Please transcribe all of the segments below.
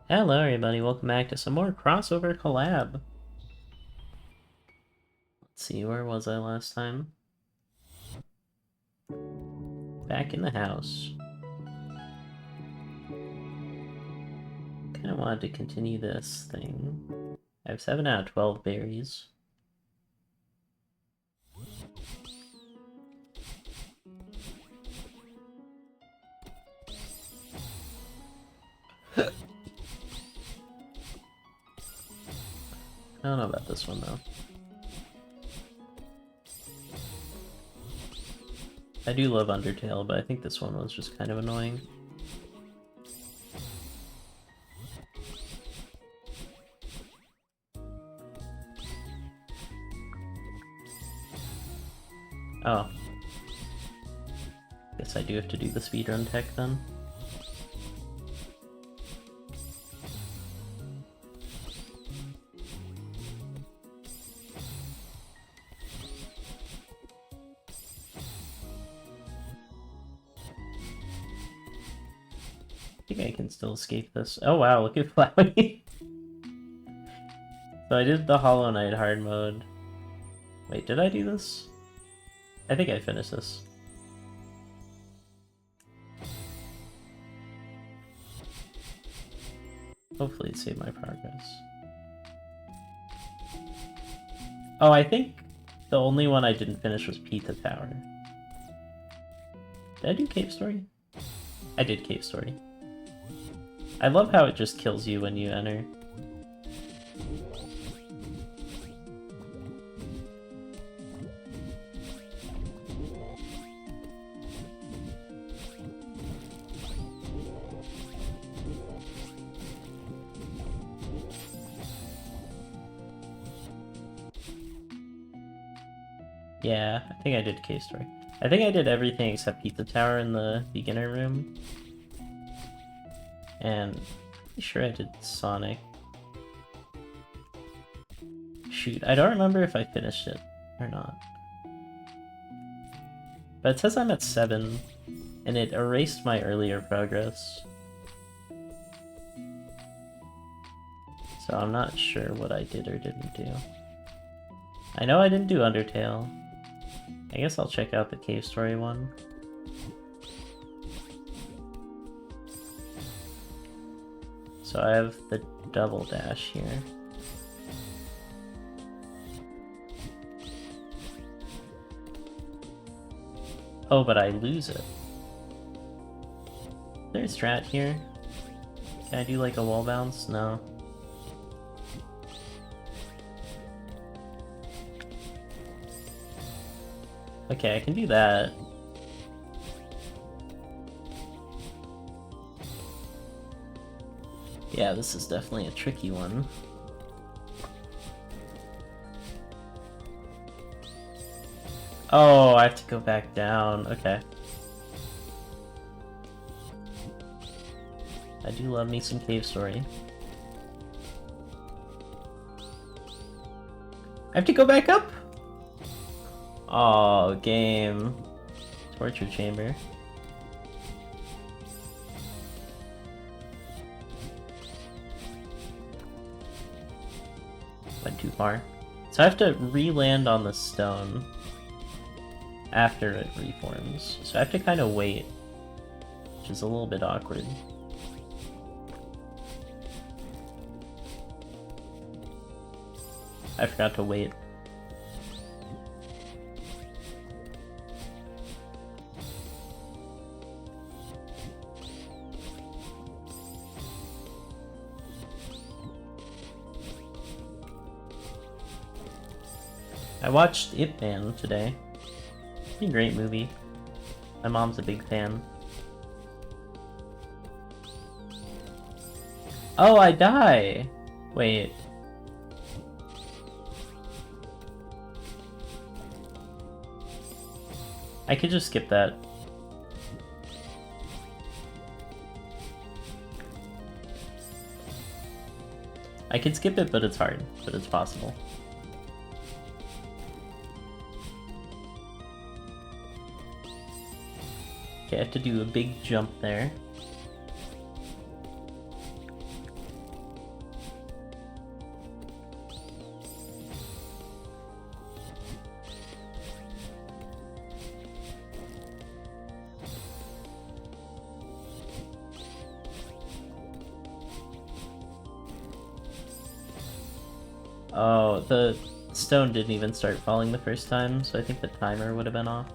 Hello everybody, welcome back to some more crossover collab. Let's see, where was I last time? Back in the house. Kinda wanted to continue this thing. I have 7 out of 12 berries. I don't know about this one though. I do love Undertale, but I think this one was just kind of annoying. Oh. Guess I do have to do the speedrun tech then. I think I can still escape this. Oh wow, look at Flowey. So I did the Hollow Knight hard mode. Wait, did I do this? I think I finished this. Hopefully it saved my progress. Oh, I think the only one I didn't finish was Pizza Tower. Did I do Cave Story? I did Cave Story. I love how it just kills you when you enter. Yeah, I think I did Cave Story. I think I did everything except Pizza Tower in the beginner room. And I'm pretty sure I did Sonic. Shoot, I don't remember if I finished it or not. But it says I'm at 7, and it erased my earlier progress. So I'm not sure what I did or didn't do. I know I didn't do Undertale. I guess I'll check out the Cave Story one. So I have the double dash here. Oh, but I lose it. Is there a strat here? Can I do like a wall bounce? No. Okay, I can do that. Yeah, this is definitely a tricky one. Oh, I have to go back down. Okay. I do love me some Cave Story. I have to go back up? Oh, game. Torture chamber. Went too far. So I have to re-land on the stone after it reforms. So I have to kind of wait, which is a little bit awkward. I forgot to wait. I watched Ip Man today. Pretty great movie. My mom's a big fan. Oh, I die! Wait. I could just skip that. I could skip it, but it's hard. But it's possible. Okay, I have to do a big jump there. Oh, the stone didn't even start falling the first time, so I think the timer would have been off.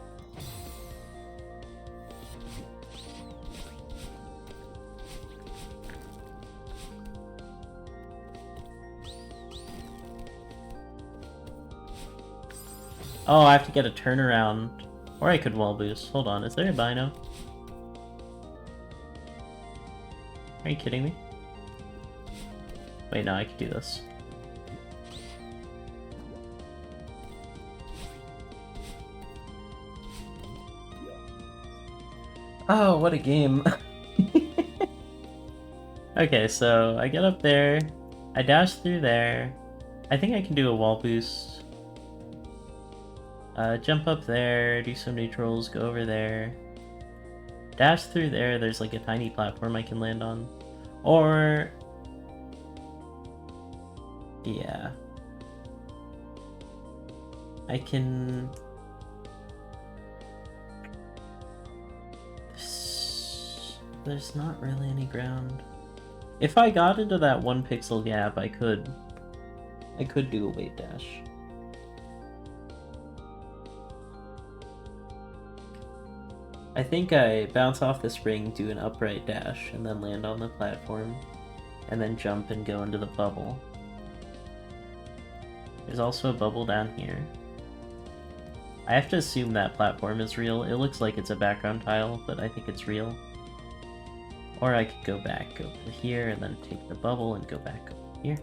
Oh, I have to get a turnaround. Or I could wall boost. Hold on, is there a Bino? Are you kidding me? Wait, no, I could do this. Oh, what a game. Okay, so I get up there, I dash through there. I think I can do a wall boost. Jump up there, do some neutrals, go over there. Dash through there, there's like a tiny platform I can land on. Or... yeah. I can... There's not really any ground. If I got into that 1 pixel gap, I could do a wave dash. I think I bounce off the spring, do an upright dash, and then land on the platform, and then jump and go into the bubble. There's also a bubble down here. I have to assume that platform is real. It looks like it's a background tile, but I think it's real. Or I could go back over here and then take the bubble and go back over here.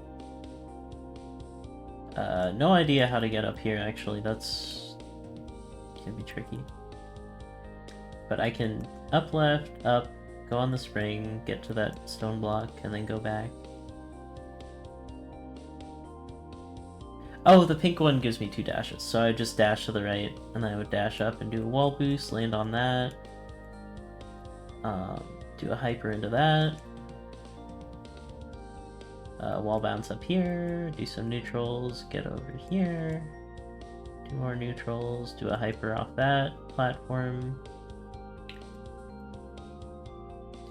No idea how to get up here, actually. That's... can be tricky. But I can up left, up, go on the spring, get to that stone block, and then go back. Oh, the pink one gives me 2 dashes, so I just dash to the right, and then I would dash up and do a wall boost, land on that. Do a hyper into that. Wall bounce up here, do some neutrals, get over here. Do more neutrals, do a hyper off that platform.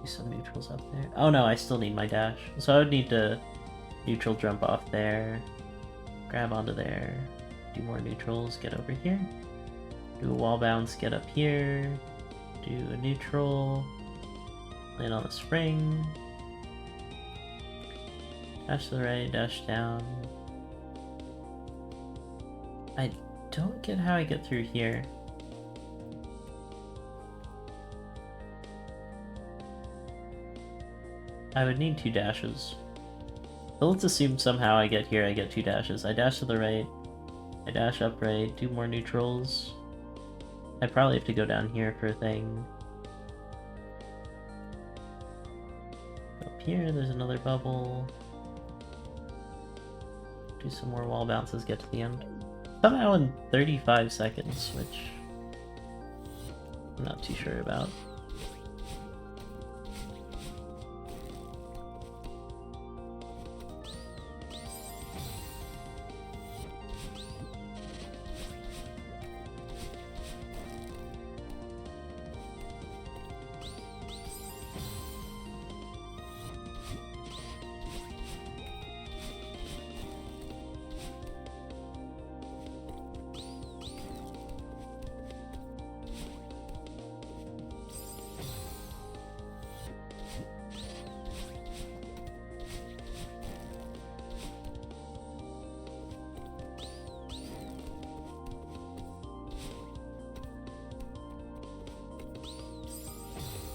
Do some neutrals up there. Oh no, I still need my dash. So I would need to neutral jump off there, grab onto there, do more neutrals, get over here. Do a wall bounce, get up here, do a neutral, land on the spring, dash to the right, dash down. I don't get how I get through here. I would need 2 dashes. But let's assume somehow I get here, I get 2 dashes. I dash to the right, I dash upright, do more neutrals. I probably have to go down here for a thing. Up here, there's another bubble. Do some more wall bounces, get to the end. Somehow in 35 seconds, which I'm not too sure about.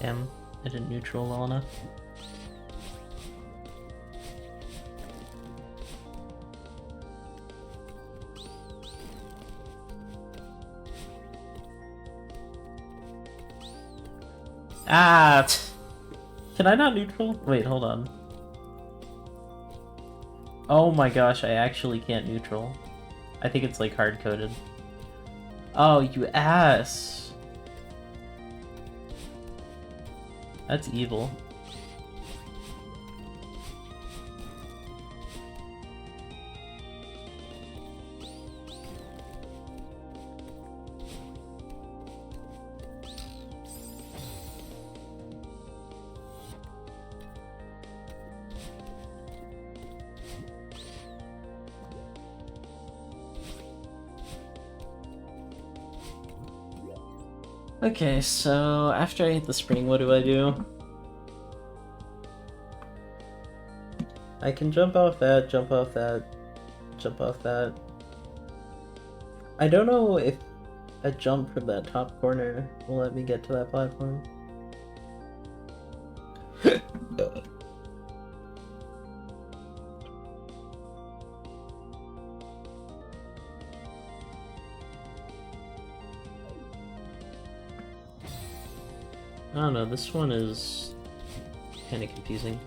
Damn, I didn't neutral well enough. Ah! Can I not neutral? Wait, hold on. Oh my gosh, I actually can't neutral. I think it's like hard-coded. Oh, you ass! That's evil. Okay, so after I hit the spring, what do? I can jump off that, jump off that, jump off that. I don't know if a jump from that top corner will let me get to that platform. I don't know, this one is kind of confusing.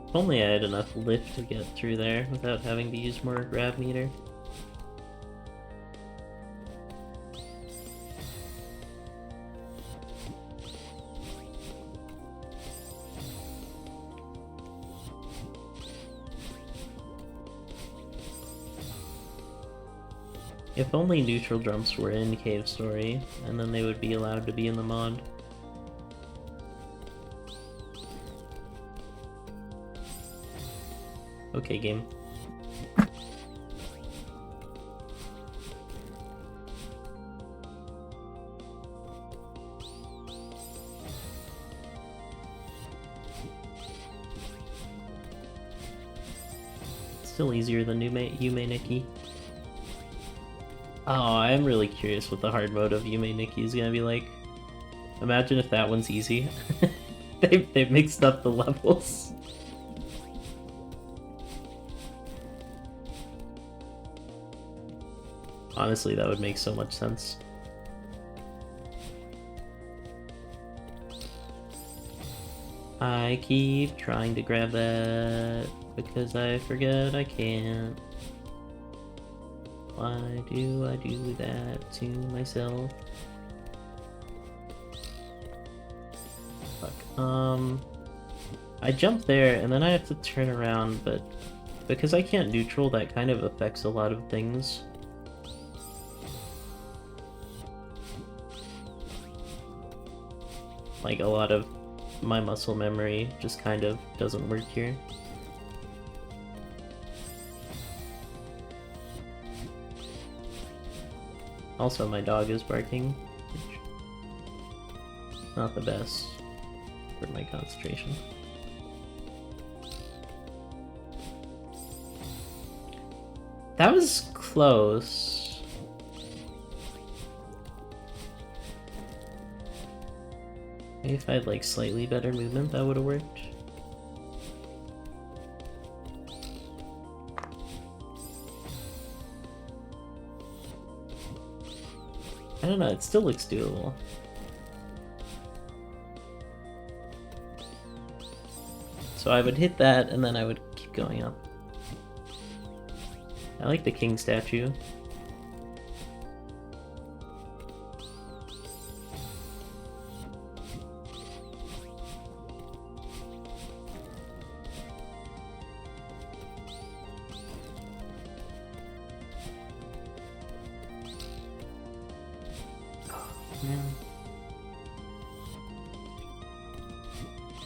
If only I had enough lift to get through there without having to use more grab meter. If only neutral jumps were in Cave Story, and then they would be allowed to be in the mod. Okay, game. Still easier than Yume Nikki. Oh, I'm really curious what the hard mode of Yume Nikki is gonna be like. Imagine if that one's easy. They've mixed up the levels. Honestly, that would make so much sense. I keep trying to grab that because I forget I can't. Why do I do that to myself? Fuck. I jump there and then I have to turn around, but because I can't neutral, that kind of affects a lot of things. Like, a lot of my muscle memory just kind of doesn't work here. Also, my dog is barking, which is not the best for my concentration. That was close. Maybe if I had like slightly better movement, that would have worked. I don't know, it still looks doable. So I would hit that and then I would keep going up. I like the king statue.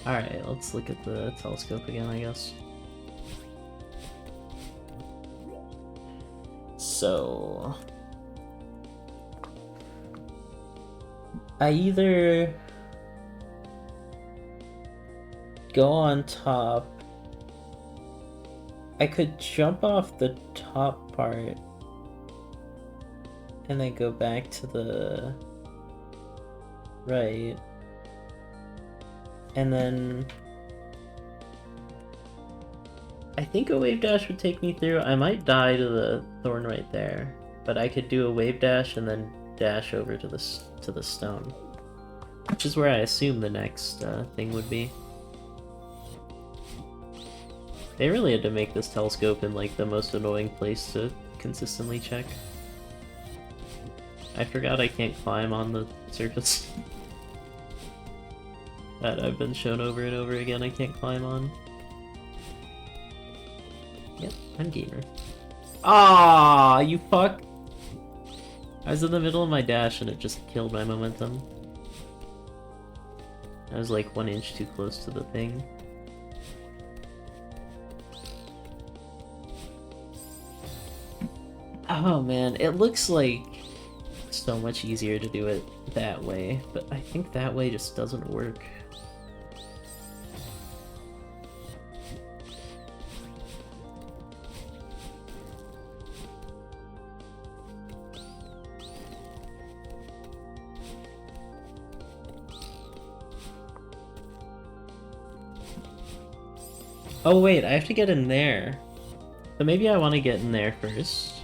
Alright, let's look at the telescope again, I guess. So... I either go on top. I could jump off the top part and then go back to the right. And then I think a wave dash would take me through. I might die to the thorn right there, but I could do a wave dash and then dash over to the stone, which is where I assume the next thing would be. They really had to make this telescope in like the most annoying place to consistently check. I forgot I can't climb on the surface. That I've been shown over and over again I can't climb on. Yep, I'm gamer. Ah, you fuck! I was in the middle of my dash and it just killed my momentum. I was like 1 inch too close to the thing. Oh man, it looks like so much easier to do it that way, but I think that way just doesn't work. Oh wait, I have to get in there. So maybe I want to get in there first.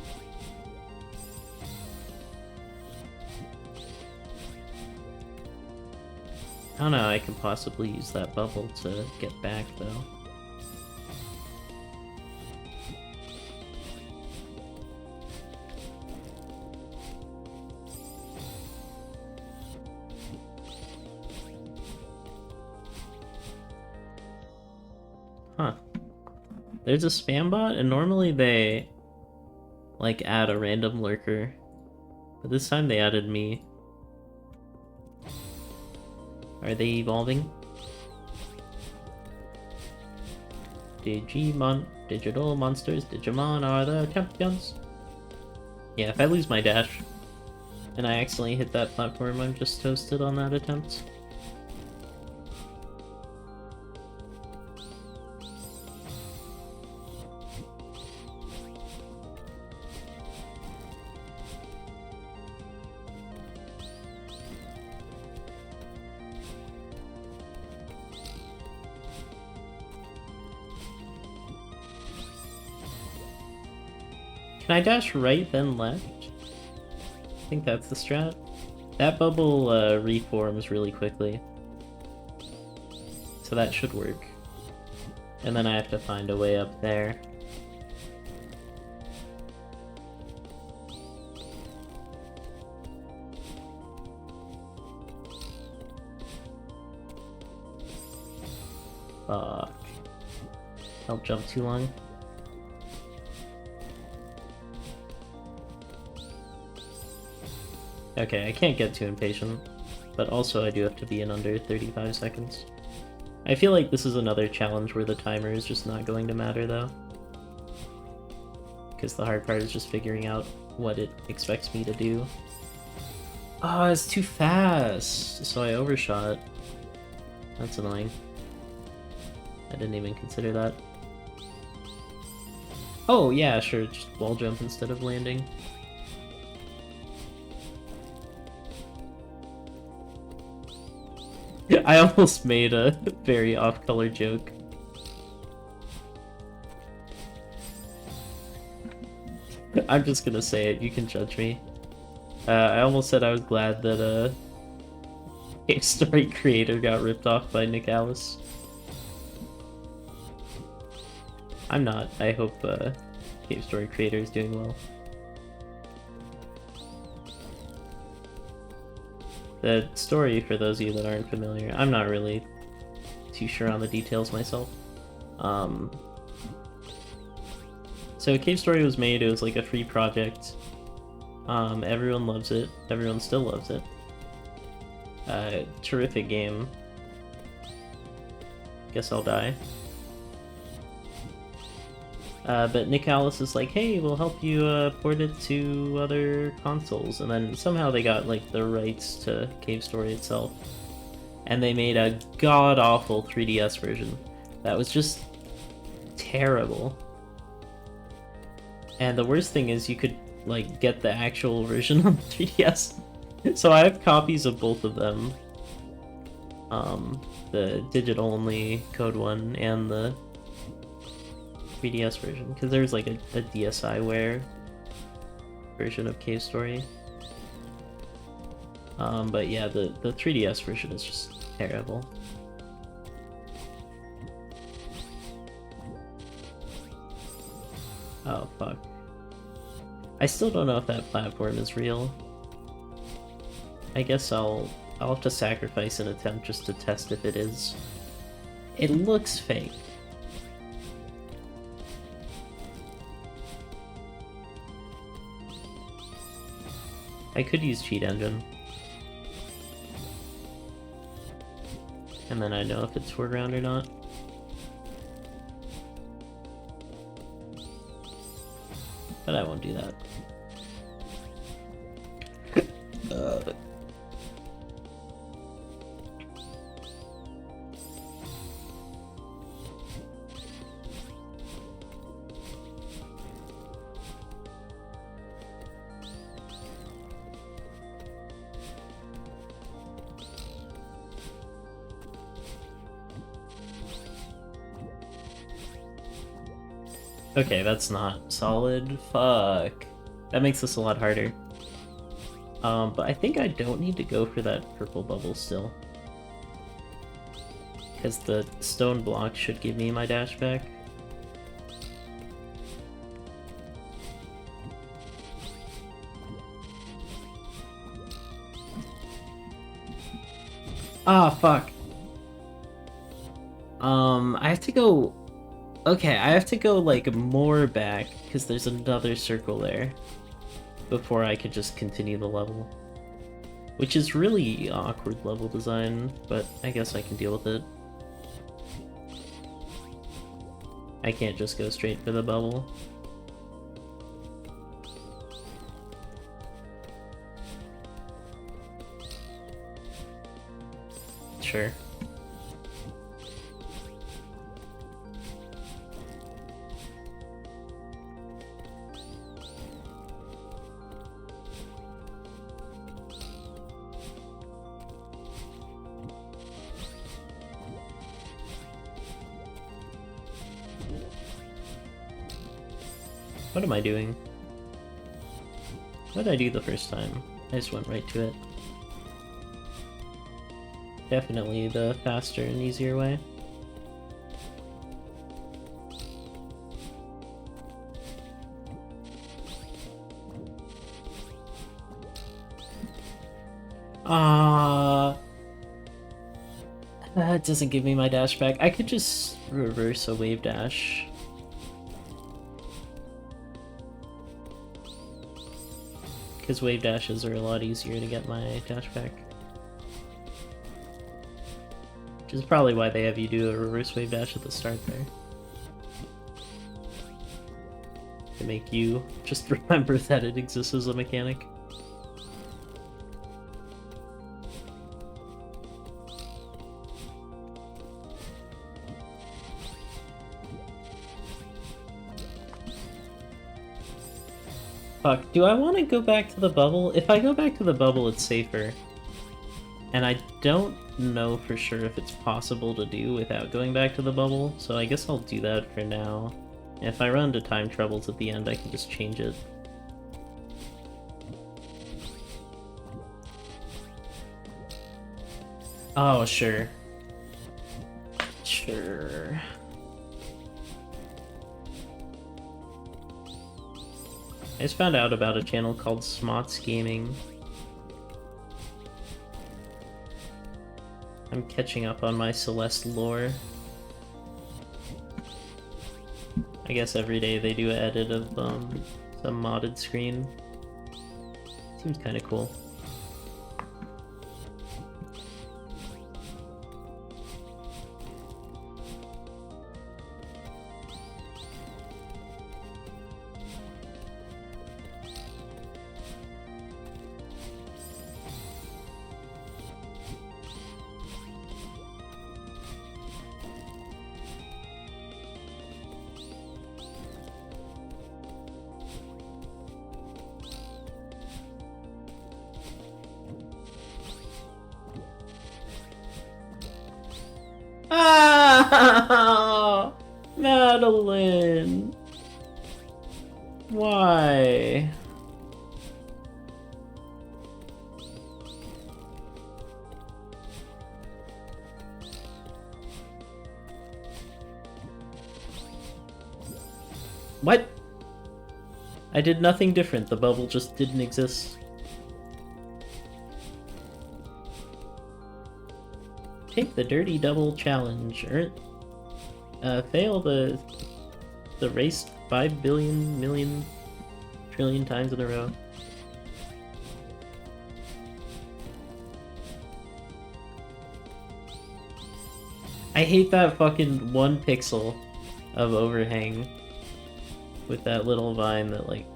I don't know how I can possibly use that bubble to get back, though. Huh. There's a spam bot, and normally they, like, add a random lurker. But this time they added me. Are they evolving? Digital monsters, Digimon are the champions. Yeah, if I lose my dash and I accidentally hit that platform, I'm just toasted on that attempt. Can I dash right then left? I think that's the strat. That bubble reforms really quickly. So that should work. And then I have to find a way up there. Fuck. Don't jump too long. Okay, I can't get too impatient, but also I do have to be in under 35 seconds. I feel like this is another challenge where the timer is just not going to matter, though. Because the hard part is just figuring out what it expects me to do. Oh, it's too fast! So I overshot. That's annoying. I didn't even consider that. Oh, yeah, sure, just wall jump instead of landing. I almost made a very off-color joke. I'm just gonna say it, you can judge me. I almost said I was glad that a story creator got ripped off by Nick Alice. I'm not. I hope Cave Story creator is doing well. The story, for those of you that aren't familiar, I'm not really too sure on the details myself. So Cave Story was made, it was like a free project. Everyone loves it. Everyone still loves it. Terrific game. Guess I'll die. But Nick Alice is like, hey, we'll help you port it to other consoles. And then somehow they got like the rights to Cave Story itself. And they made a god-awful 3DS version that was just terrible. And the worst thing is you could like get the actual version on 3DS. So I have copies of both of them. The digital-only code one and the 3DS version, because there's like a DSiWare version of Cave Story. But yeah, the 3DS version is just terrible. Oh fuck. I still don't know if that platform is real. I guess I'll have to sacrifice an attempt just to test if it is. It looks fake. I could use Cheat Engine. And then I know if it's foreground or not. But I won't do that. Okay, that's not solid. Fuck. That makes this a lot harder. But I think I don't need to go for that purple bubble still. Because the stone block should give me my dash back. Ah, fuck. I have to go... Okay, I have to go, like, more back, because there's another circle there, before I could just continue the level. Which is really awkward level design, but I guess I can deal with it. I can't just go straight for the bubble. Sure. What am I doing? What did I do the first time? I just went right to it. Definitely the faster and easier way. That doesn't give me my dash back. I could just reverse a wave dash. Because wave dashes are a lot easier to get my dash back. Which is probably why they have you do a reverse wave dash at the start there. To make you just remember that it exists as a mechanic. Fuck, do I want to go back to the bubble? If I go back to the bubble, it's safer. And I don't know for sure if it's possible to do without going back to the bubble, so I guess I'll do that for now. If I run into time troubles at the end, I can just change it. Oh, sure. Sure. I just found out about a channel called Smots Gaming. I'm catching up on my Celeste lore. I guess every day they do an edit of some modded screen. Seems kind of cool. Ah, Madeline. Why? What? I did nothing different. The bubble just didn't exist. Take the dirty double challenge. Fail the race 5 billion million trillion times in a row. I hate that fucking 1 pixel of overhang with that little vine that like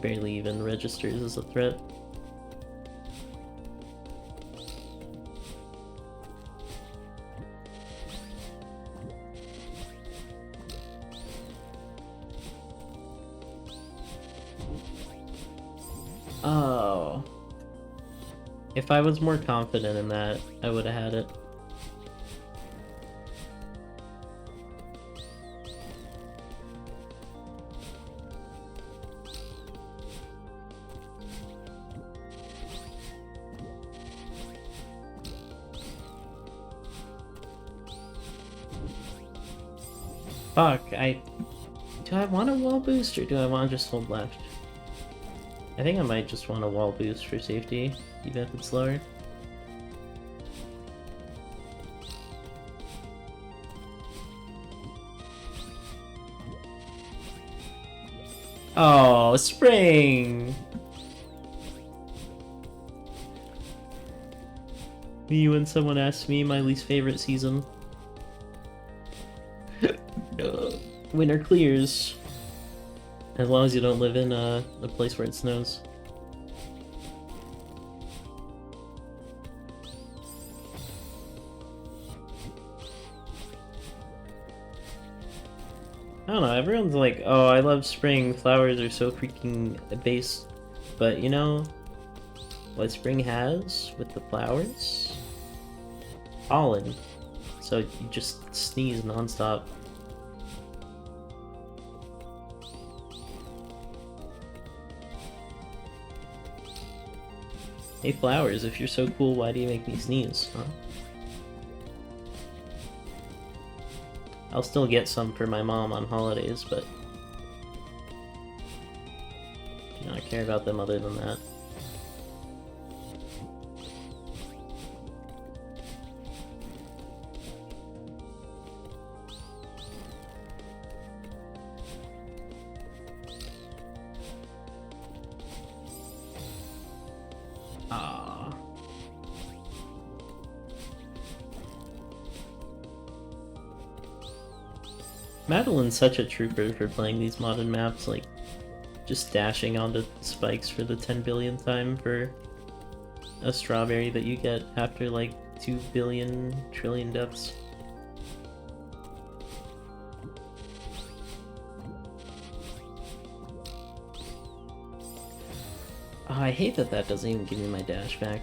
barely even registers as a threat. Oh. If I was more confident in that, I would have had it. Fuck, do I want a wall boost or do I want to just hold left? I think I might just want a wall boost for safety, even if it's slower. Oh, spring! Me when someone asks me my least favorite season. Winter clears. As long as you don't live in a place where it snows. I don't know, everyone's like, oh, I love spring, flowers are so freaking base. But you know what spring has with the flowers? Pollen. So you just sneeze nonstop. Hey flowers, if you're so cool, why do you make me sneeze, huh? I'll still get some for my mom on holidays, but I don't care about them other than that. Madeline's such a trooper for playing these modern maps, like, just dashing onto spikes for the 10 billionth time for a strawberry that you get after, like, 2 billion trillion deaths. Oh, I hate that that doesn't even give me my dash back.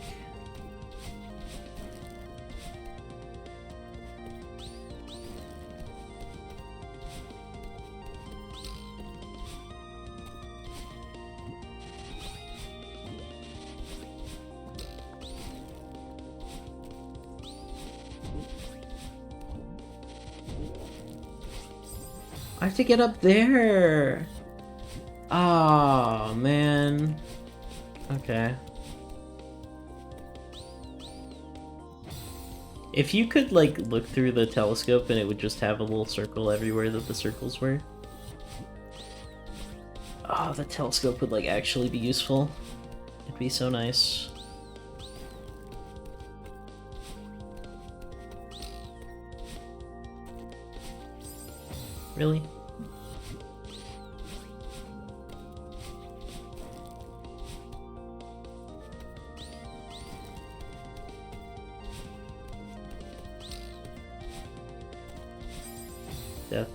I have to get up there! Oh, man. Okay. If you could, like, look through the telescope and it would just have a little circle everywhere that the circles were. Oh, the telescope would, like, actually be useful. It'd be so nice. Really? Death.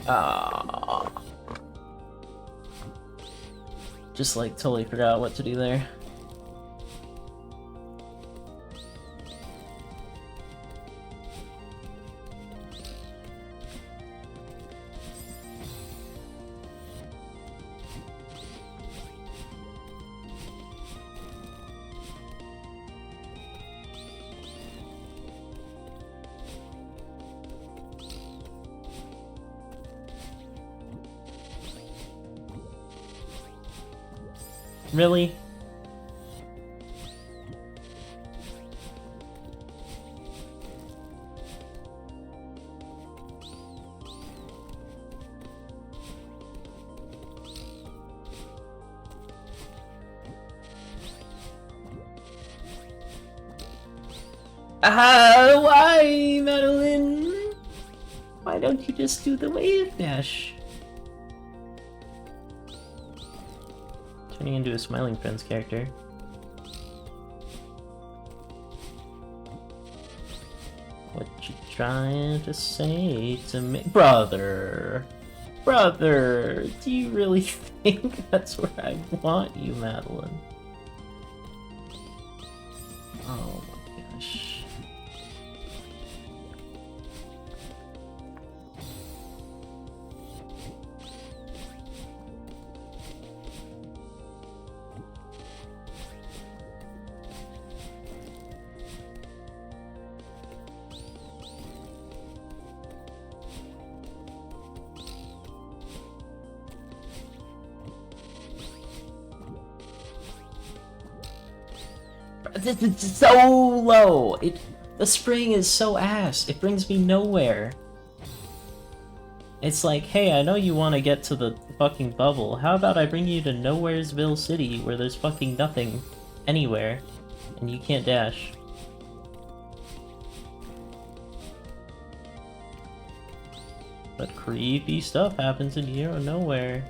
Ah. Just like totally forgot what to do there. Really? Ah, why, Madeline? Why don't you just do the wave dash? Turning into a Smiling Friends character. What you trying to say to me? Brother! Brother! Do you really think that's where I want you, Madeline? Oh my gosh. This is so low! The spring is so ass. It brings me nowhere. It's like, hey, I know you want to get to the fucking bubble. How about I bring you to Nowheresville City where there's fucking nothing anywhere and you can't dash? But creepy stuff happens in here or nowhere.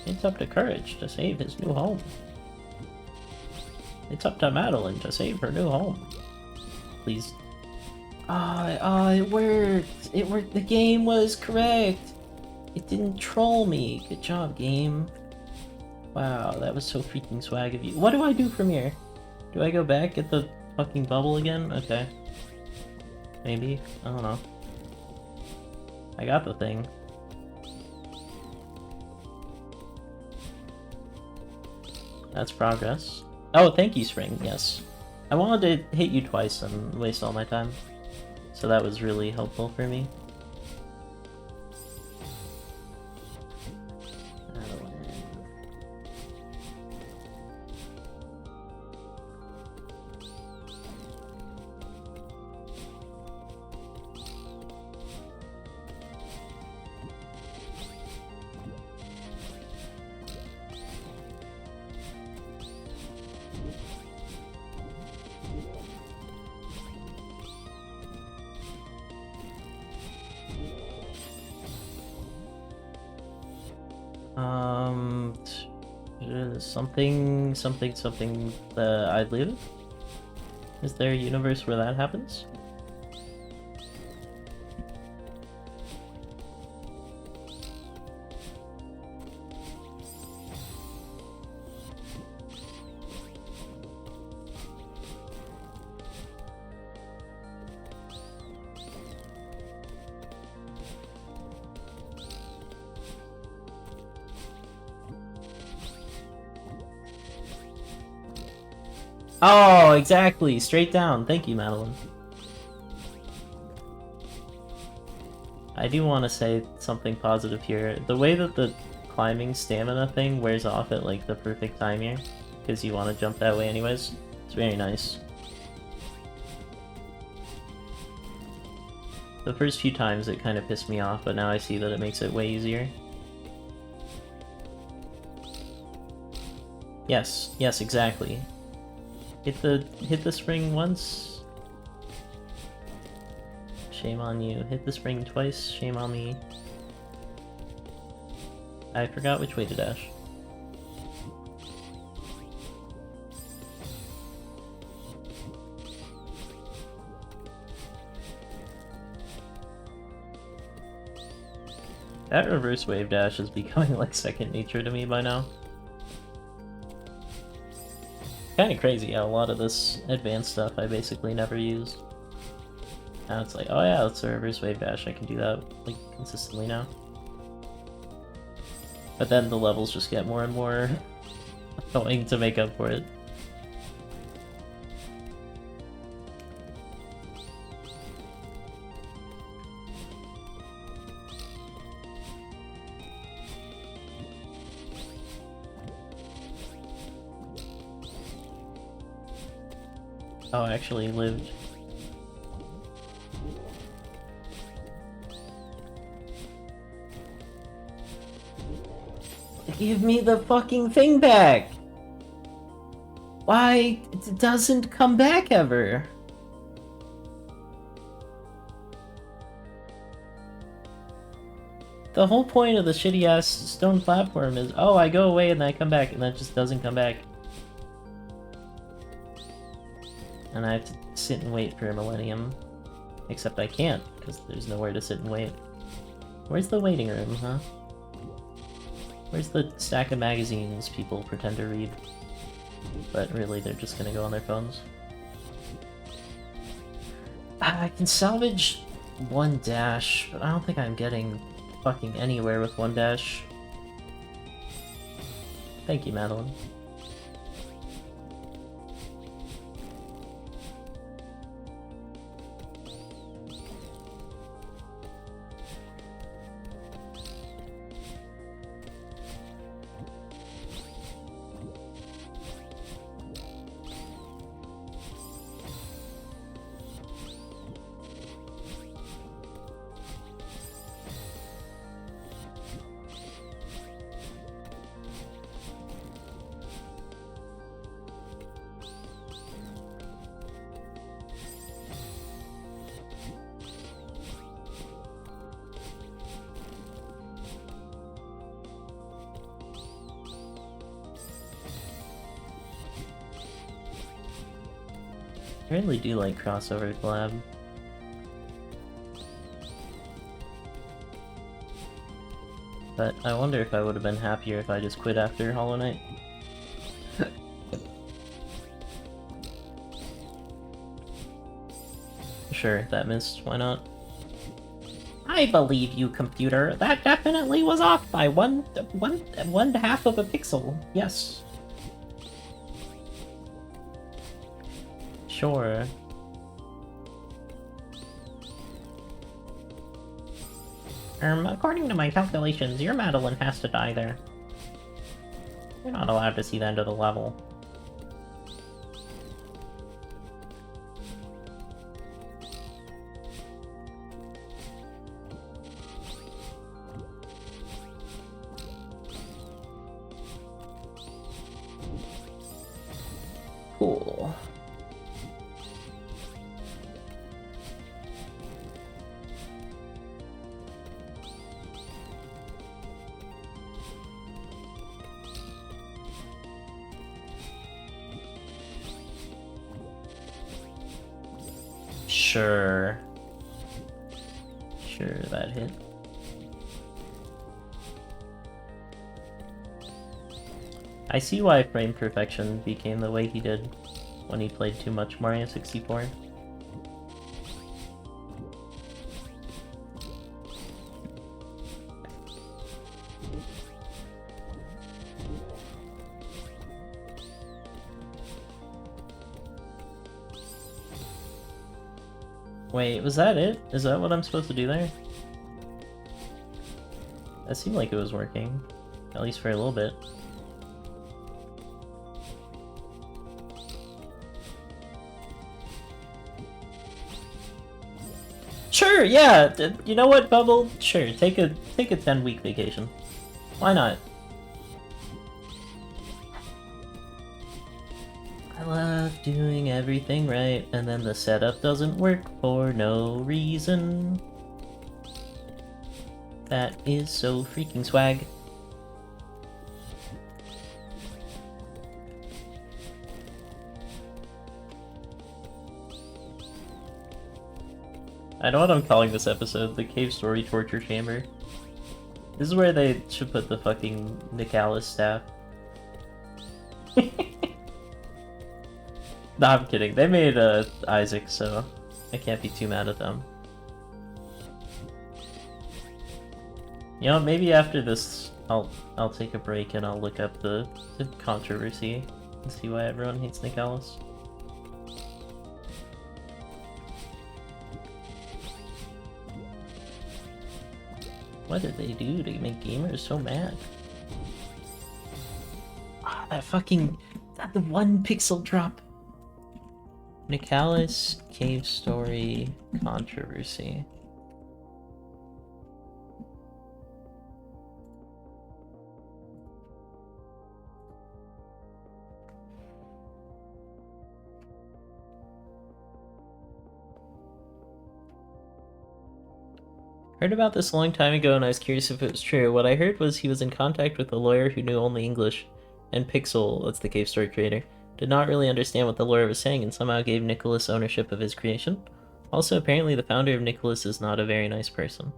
It's up to Courage to save his new home. It's up to Madeline to save her new home. Please. It worked! It worked! The game was correct! It didn't troll me. Good job, game. Wow, that was so freaking swag of you. What do I do from here? Do I go back, get the fucking bubble again? Okay. Maybe. I don't know. I got the thing. That's progress. Oh, thank you, Spring, yes. I wanted to hit you twice and waste all my time. So that was really helpful for me. Something I'd live? Is there a universe where that happens? Oh, exactly! Straight down. Thank you, Madeline. I do want to say something positive here. The way that the climbing stamina thing wears off at like the perfect time here, because you want to jump that way anyways, it's very nice. The first few times it kind of pissed me off, but now I see that it makes it way easier. Yes, yes, exactly. Hit the spring once. Shame on you. Hit the spring twice. Shame on me. I forgot which way to dash. That reverse wave dash is becoming like second nature to me by now. Kinda crazy how a lot of this advanced stuff I basically never use. Now it's like, oh yeah, that's a reverse wave dash, I can do that like consistently now. But then the levels just get more and more annoying to make up for it. Oh, I actually lived. Give me the fucking thing back! Why it doesn't come back ever? The whole point of the shitty-ass stone platform is, oh, I go away and then I come back, and then it just doesn't come back. And I have to sit and wait for a millennium. Except I can't, because there's nowhere to sit and wait. Where's the waiting room, huh? Where's the stack of magazines people pretend to read? But really, they're just gonna go on their phones. I can salvage one dash, but I don't think I'm getting fucking anywhere with one dash. Thank you, Madeline. I really do like crossover collab. But I wonder if I would have been happier if I just quit after Hollow Knight. Sure, that missed. Why not? I believe you, computer. That definitely was off by one half of a pixel. Yes. Sure. According to my calculations, your Madeline has to die there. You're not allowed to see the end of the level. Cool. Sure. Sure, that hit. I see why frame perfection became the way he did when he played too much Mario 64. Wait, was that it? Is that what I'm supposed to do there? That seemed like it was working. At least for a little bit. Sure, yeah! You know what, Bubble? Sure, take a 10-week vacation. Why not? I love doing everything right, and then the setup doesn't work for no reason. That is so freaking swag. I know what I'm calling this episode, the Cave Story Torture Chamber. This is where they should put the fucking Nicalis staff. No, I'm kidding. They made Isaac, so I can't be too mad at them. You know, maybe after this, I'll take a break and I'll look up the controversy and see why everyone hates Nicalis. What did they do to make gamers so mad? Ah, that fucking... the 1 pixel drop! Nicalis Cave Story controversy. Heard about this a long time ago and I was curious if it was true. What I heard was he was in contact with a lawyer who knew only English, and Pixel, that's the cave story creator, did not really understand what the lawyer was saying and somehow gave Nicholas ownership of his creation. Also, apparently the founder of Nicholas is not a very nice person.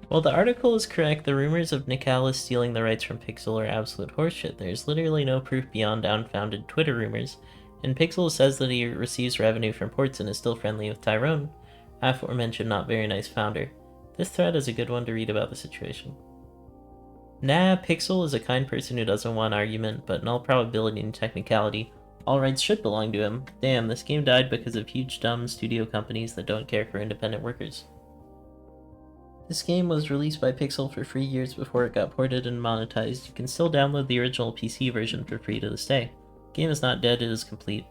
Well, the article is correct. The rumors of Nicholas stealing the rights from Pixel are absolute horseshit. There's literally no proof beyond unfounded Twitter rumors, and Pixel says that he receives revenue from ports and is still friendly with Tyrone, aforementioned not very nice founder. This thread is a good one to read about the situation. Nah, Pixel is a kind person who doesn't want argument, but in all probability and technicality, all rights should belong to him. Damn, this game died because of huge dumb studio companies that don't care for independent workers. This game was released by Pixel for free years before it got ported and monetized. You can still download the original PC version for free to this day. The game is not dead, it is complete.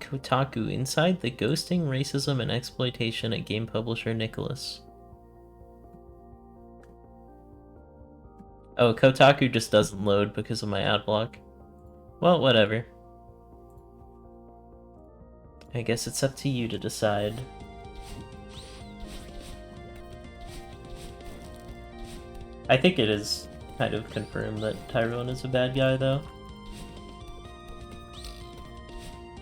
Kotaku, inside the ghosting, racism, and exploitation at game publisher Nicholas. Oh, Kotaku just doesn't load because of my ad block. Well, whatever. I guess it's up to you to decide. I think it is kind of confirmed that Tyrone is a bad guy, though.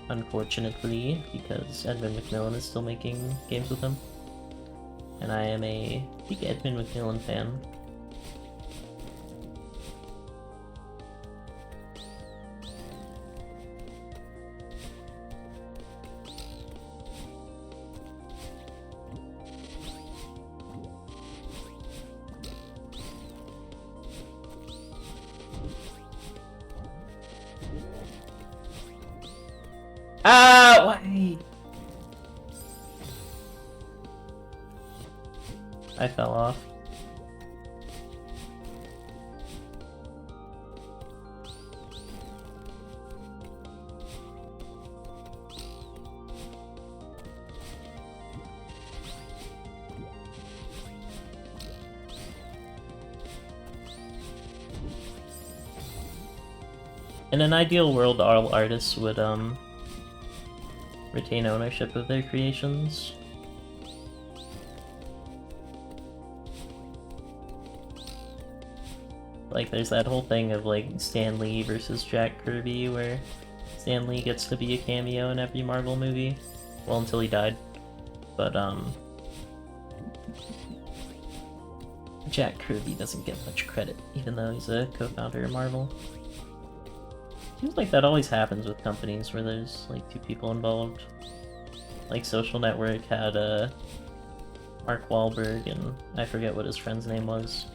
Unfortunately, because Edmund McMillen is still making games with him. And I am a big Edmund McMillen fan. Why? I fell off. In an ideal world, all artists would, retain ownership of their creations. Like, there's that whole thing of, like, Stan Lee versus Jack Kirby, where Stan Lee gets to be a cameo in every Marvel movie. Well, until he died. But, Jack Kirby doesn't get much credit, even though he's a co-founder of Marvel. Seems like that always happens with companies where there's like two people involved. Like Social Network had Mark Wahlberg and I forget what his friend's name was.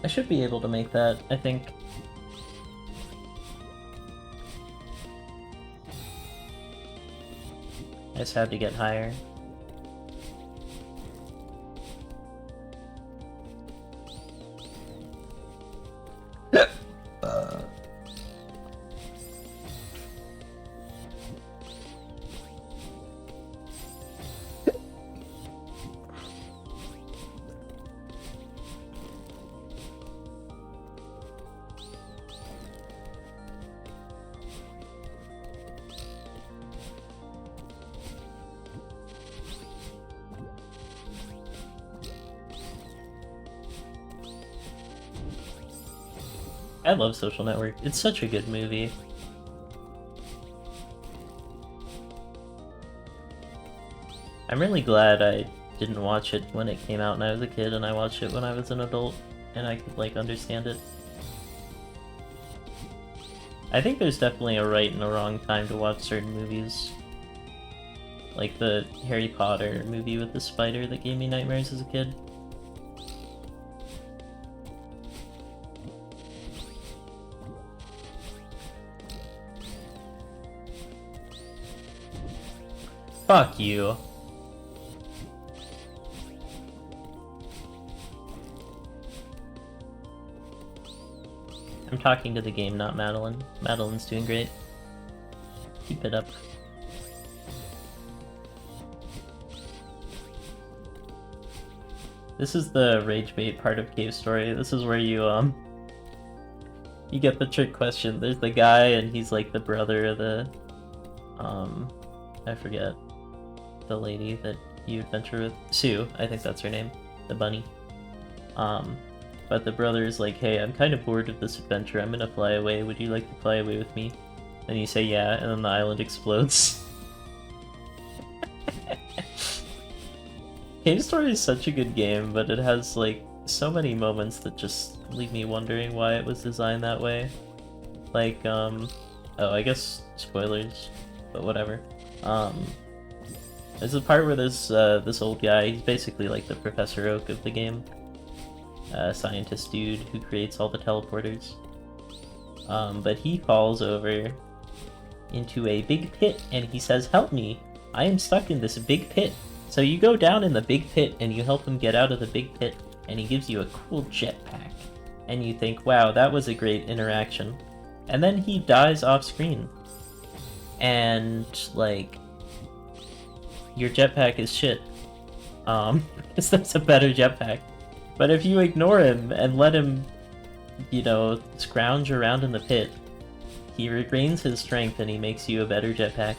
I should be able to make that, I think. I just have to get higher. I love Social Network. It's such a good movie. I'm really glad I didn't watch it when it came out and I was a kid, and I watched it when I was an adult and I could, like, understand it. I think there's definitely a right and a wrong time to watch certain movies. Like the Harry Potter movie with the spider that gave me nightmares as a kid. Fuck you. I'm talking to the game, not Madeline. Madeline's doing great. Keep it up. This is the rage bait part of Cave Story. This is where you get the trick question. There's the guy and he's like the brother of the I forget the lady that you adventure with. Sue, I think that's her name. The bunny. But the brother is like, hey, I'm kind of bored of this adventure. I'm gonna fly away. Would you like to fly away with me? And you say yeah, and then the island explodes. Cave Story is such a good game, but it has like so many moments that just leave me wondering why it was designed that way. Like, oh, I guess spoilers, but whatever. There's a part where there's this old guy. He's basically like the Professor Oak of the game. Scientist dude who creates all the teleporters. But he falls over into a big pit and he says, help me, I am stuck in this big pit. So you go down in the big pit and you help him get out of the big pit and he gives you a cool jetpack. And you think, wow, that was a great interaction. And then he dies off screen. And, like, your jetpack is shit. Because that's a better jetpack. But if you ignore him and let him, you know, scrounge around in the pit, he regains his strength and he makes you a better jetpack.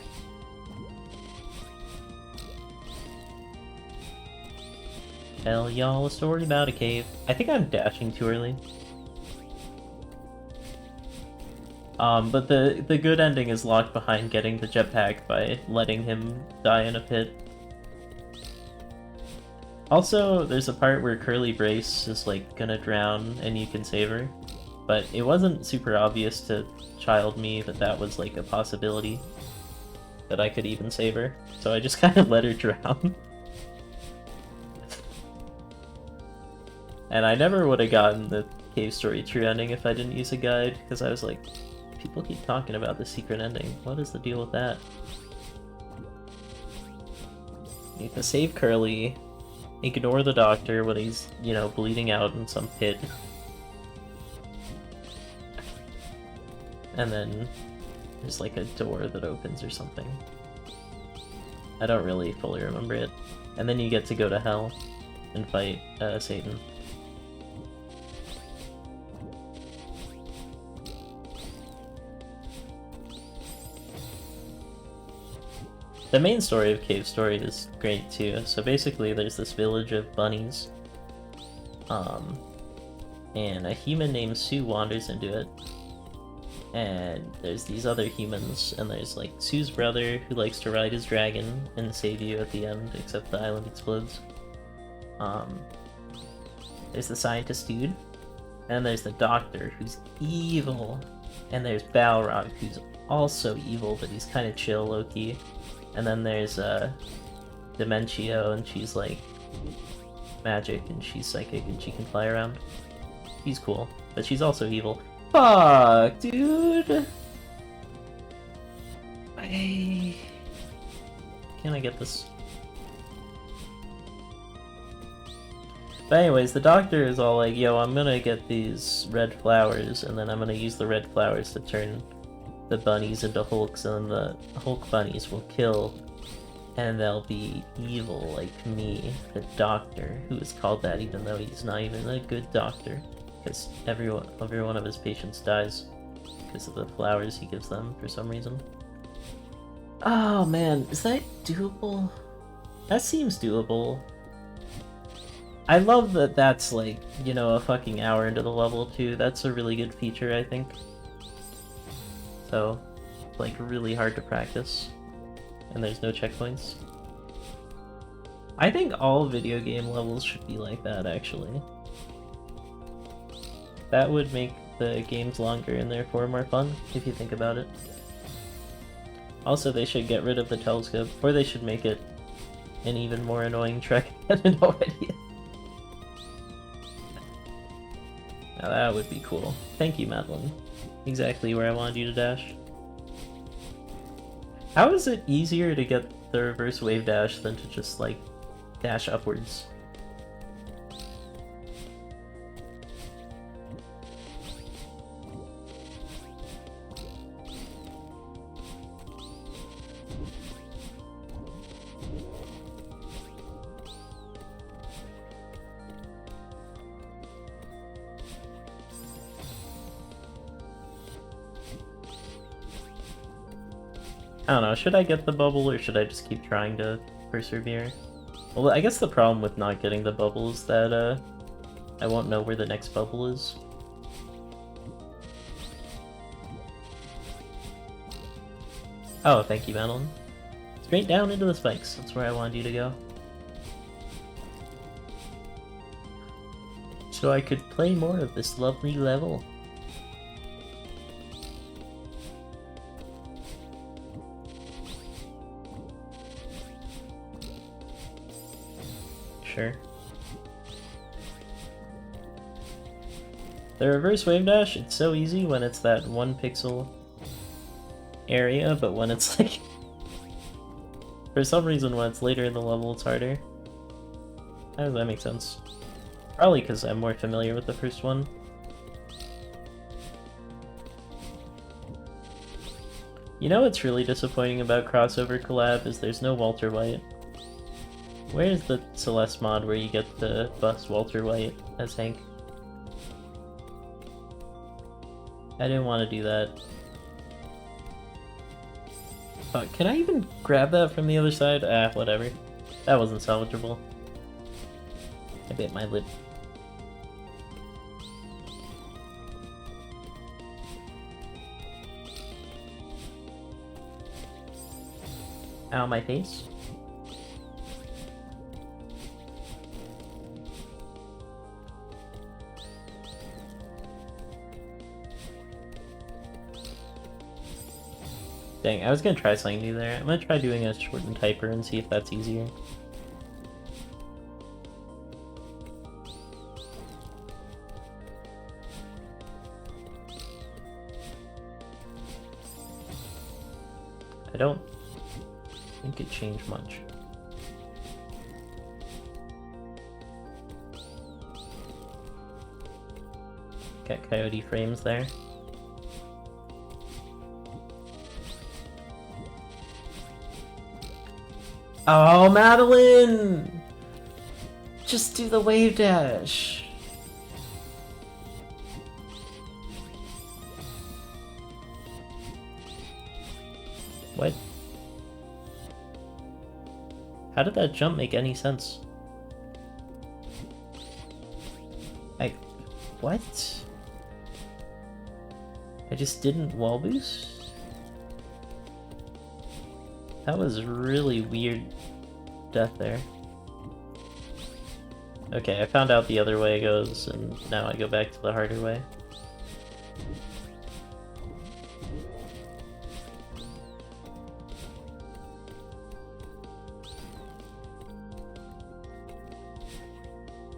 Tell y'all a story about a cave. I think I'm dashing too early. But the good ending is locked behind getting the jetpack by letting him die in a pit. Also, there's a part where Curly Brace is like gonna drown and you can save her, but it wasn't super obvious to child me that that was like a possibility, that I could even save her, so I just kind of let her drown. And I never would have gotten the Cave Story true ending if I didn't use a guide, because I was like, people keep talking about the secret ending, what is the deal with that? Need to save Curly, ignore the doctor when he's, you know, bleeding out in some pit. And then there's like a door that opens or something. I don't really fully remember it. And then you get to go to hell and fight Satan. The main story of Cave Story is great too. So basically there's this village of bunnies. And a human named Sue wanders into it. And there's these other humans, and there's like Sue's brother who likes to ride his dragon and save you at the end, except the island explodes. There's the scientist dude, and there's the doctor who's evil, and there's Balrog who's also evil, but he's kind of chill, low-key. And then there's Dementio, and she's like magic, and she's psychic, and she can fly around. She's cool, but she's also evil. Fuck, dude! Can I get this? But anyways, the doctor is all like, yo, I'm gonna get these red flowers, and then I'm gonna use the red flowers to turn the bunnies into Hulks, and then the Hulk bunnies will kill, and they'll be evil like me, the doctor, who is called that even though he's not even a good doctor, because every one of his patients dies because of the flowers he gives them for some reason. Oh man, is that doable? That seems doable. I love that that's like, you know, a fucking hour into the level too. That's a really good feature, I think. So, like, really hard to practice, and there's no checkpoints. I think all video game levels should be like that, actually. That would make the games longer and therefore more fun, if you think about it. Also, they should get rid of the telescope, or they should make it an even more annoying trek than it already is. Now that would be cool. Thank you, Madeline. Exactly where I wanted you to dash. How is it easier to get the reverse wave dash than to just, like, dash upwards. I don't know, should I get the bubble or should I just keep trying to persevere? Well, I guess the problem with not getting the bubble is that, I won't know where the next bubble is. Oh, thank you, Madeline. Straight down into the spikes, that's where I wanted you to go. So I could play more of this lovely level. Sure. The reverse wave dash, it's so easy when it's that 1 pixel area, but when it's like... for some reason when it's later in the level it's harder. How does that make sense? Probably because I'm more familiar with the first one. You know what's really disappointing about crossover collab is there's no Walter White. Where's the Celeste mod where you get to bust Walter White as Hank? I didn't want to do that. Fuck, can I even grab that from the other side? Ah, whatever. That wasn't salvageable. I bit my lip. Ow, my face. Dang, I was gonna try something new there. I'm gonna try doing a shortened hyper and see if that's easier. I don't think it changed much. Got coyote frames there. Oh, Madeline! Just do the wave dash. What? How did that jump make any sense? What? I just didn't wall boost? That was really weird death there. Okay, I found out the other way goes, and now I go back to the harder way.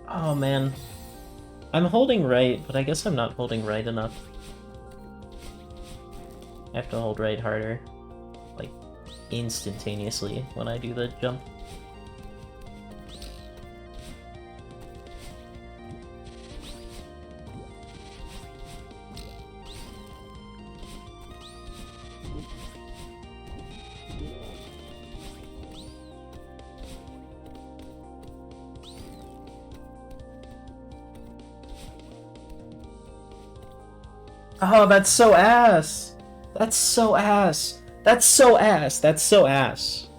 Oh man. I'm holding right, but I guess I'm not holding right enough. I have to hold right harder. Like, instantaneously when I do the jump. Oh, that's so ass! That's so ass! That's so ass! That's so ass!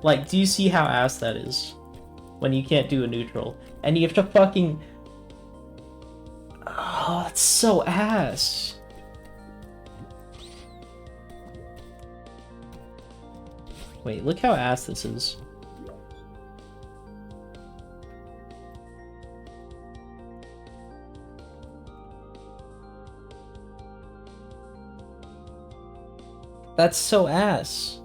Like, do you see how ass that is? When you can't do a neutral. And you have to fucking... Oh, that's so ass! Wait, look how ass this is. That's so ass.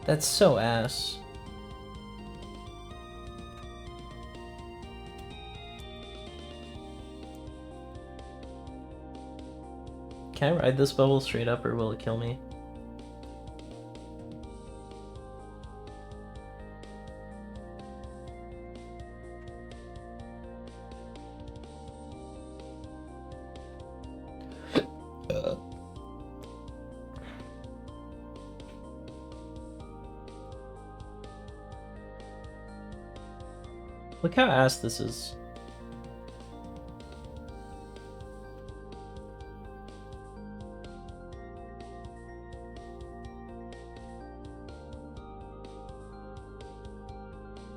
That's so ass. Can I ride this bubble straight up or will it kill me? Look how ass this is.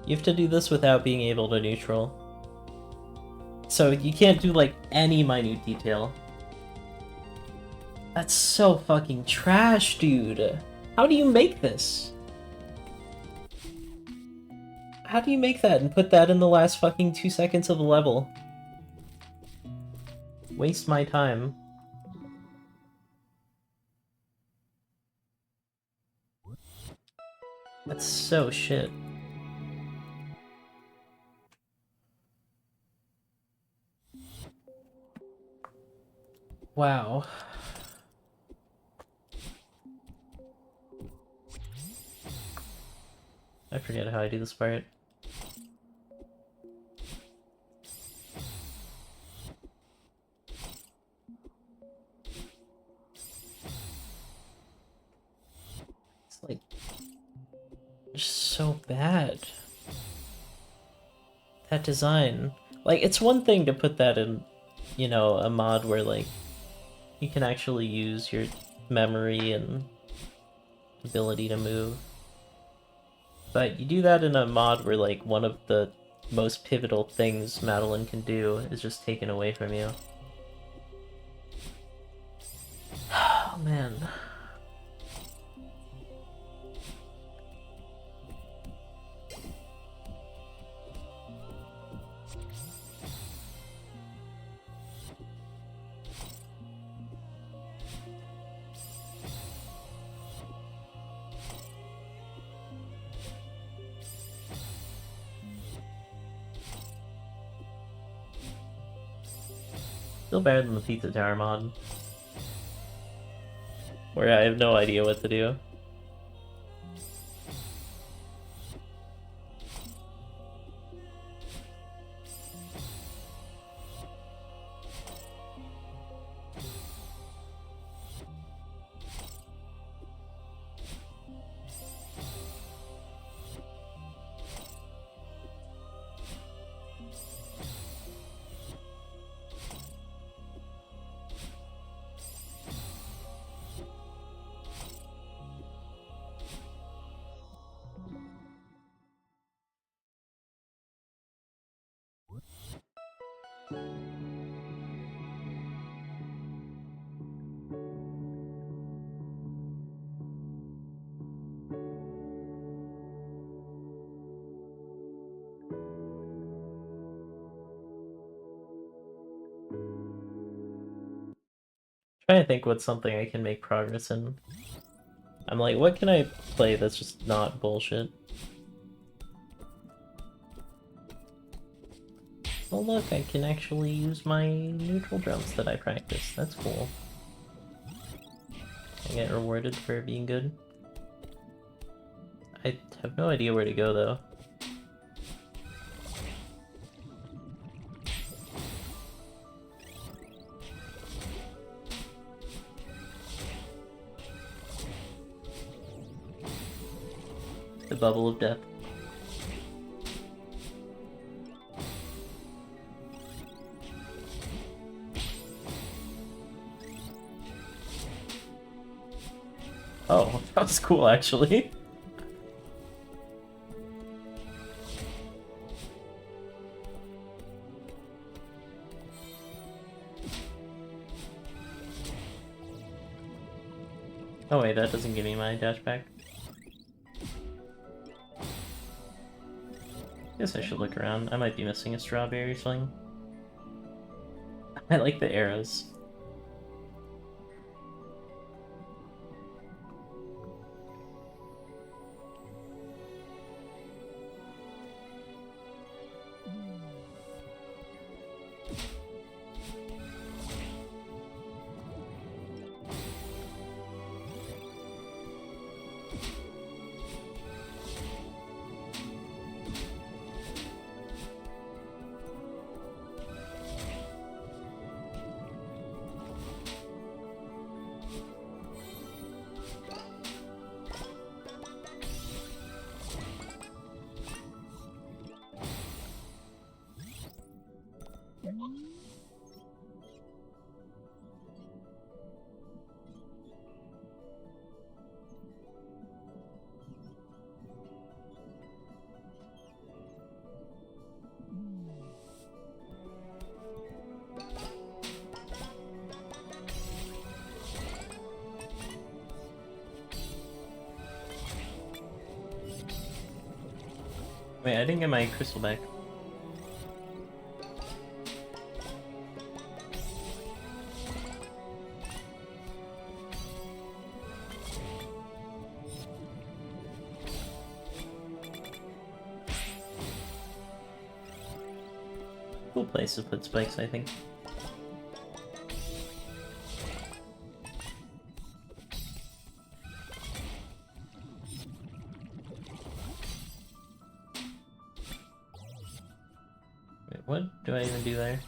You have to do this without being able to neutral. So you can't do like any minute detail. That's so fucking trash, dude. How do you make this? How do you make that and put that in the last fucking 2 seconds of the level? Waste my time. That's so shit. Wow. I forget how I do this part. It's like just so bad. That design. Like, it's one thing to put that in, you know, a mod where like you can actually use your memory and ability to move. But you do that in a mod where like one of the most pivotal things Madeline can do is just taken away from you. Oh man. Still better than the Pizza Tower mod, where I have no idea what to do. Trying to think what's something I can make progress in. I'm like, what can I play that's just not bullshit? Oh look, I can actually use my neutral drums that I practice. That's cool. I get rewarded for being good. I have no idea where to go though. The bubble of death. Oh, that was cool actually. Oh wait, that doesn't give me my dash back. Guess I should look around. I might be missing a strawberry sling. I like the arrows. Wait, I didn't get my crystal back. Cool place to put spikes, I think. Wait, what do I even do there?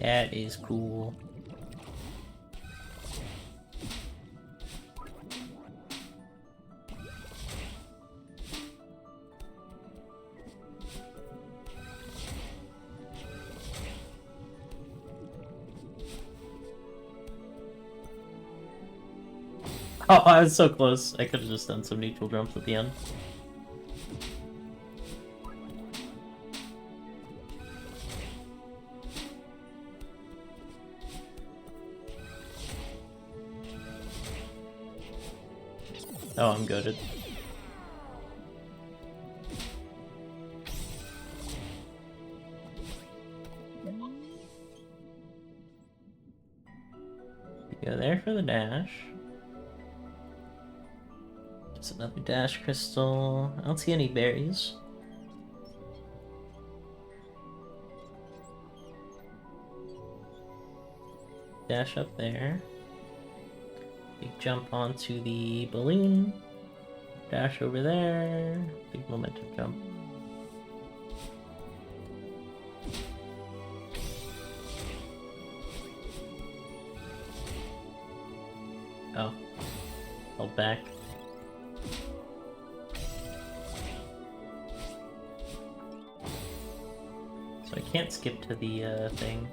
That is cool. Oh, I was so close. I could have just done some neutral jumps at the end. Oh, I'm goated. Go there for the dash. Just another dash crystal. I don't see any berries. Dash up there. Big jump onto the balloon. Dash over there. Big momentum jump. Oh. Hold back. So I can't skip to the thing.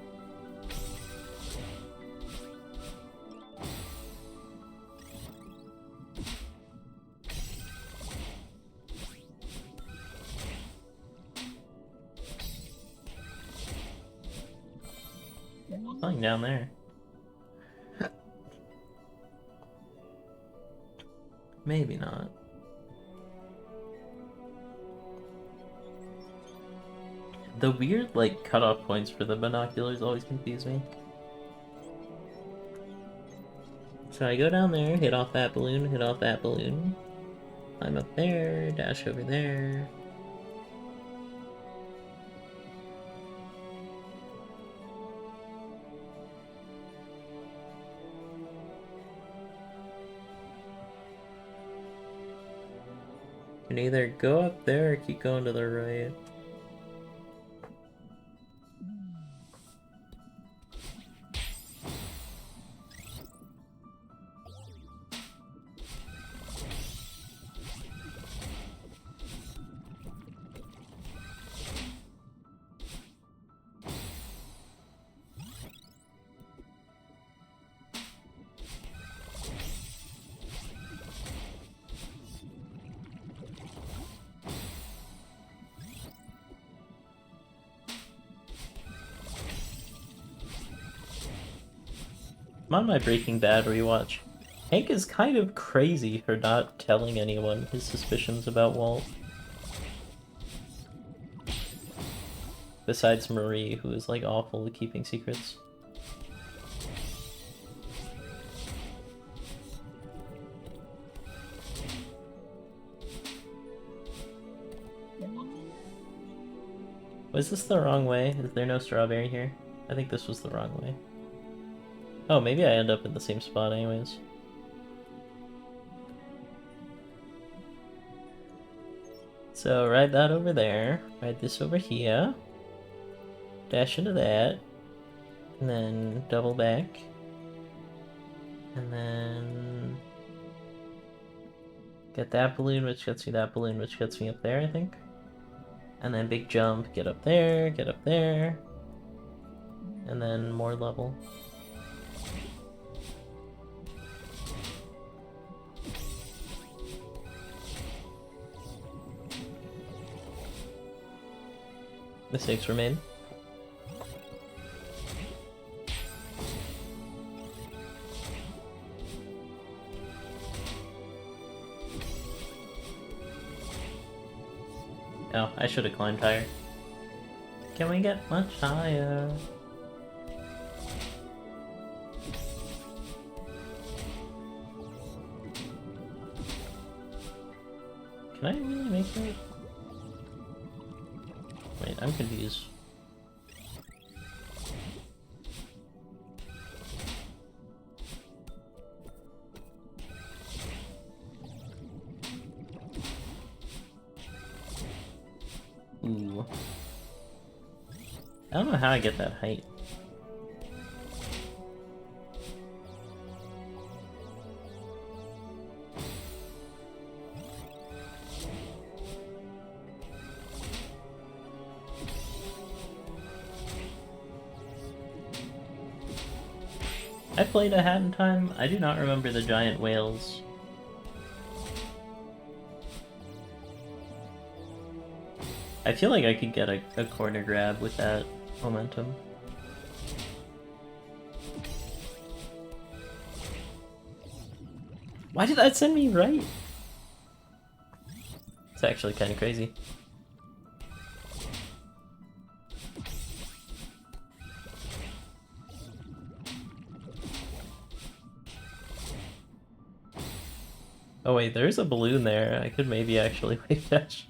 Something down there. Maybe not. The weird, like, cutoff points for the binoculars always confuse me. So I go down there, hit off that balloon, hit off that balloon. Climb up there, dash over there. You can either go up there or keep going to the right. I'm on my Breaking Bad rewatch. Hank is kind of crazy for not telling anyone his suspicions about Walt. Besides Marie, who is like awful at keeping secrets. Was this the wrong way? Is there no strawberry here? I think this was the wrong way. Oh, maybe I end up in the same spot anyways. So ride that over there, ride this over here, dash into that, and then double back, and then get that balloon, which gets me that balloon, which gets me up there, I think. And then big jump, get up there, and then more level. Mistakes were made. Oh, I should have climbed higher. Can we get much higher? Can I really make that? Wait, I'm confused. Ooh. I don't know how I get that height. I played a Hat in Time. I do not remember the giant whales. I feel like I could get a corner grab with that momentum. Why did that send me right? It's actually kind of crazy. Oh wait, there's a balloon there. I could maybe actually wave dash.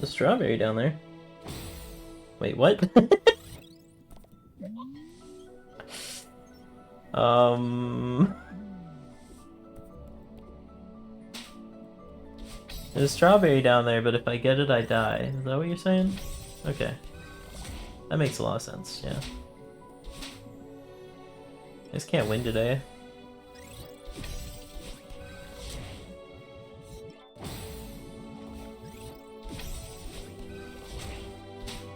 The strawberry down there. Wait, what? There's a strawberry down there, but if I get it, I die. Is that what you're saying? Okay. That makes a lot of sense, yeah. I just can't win today.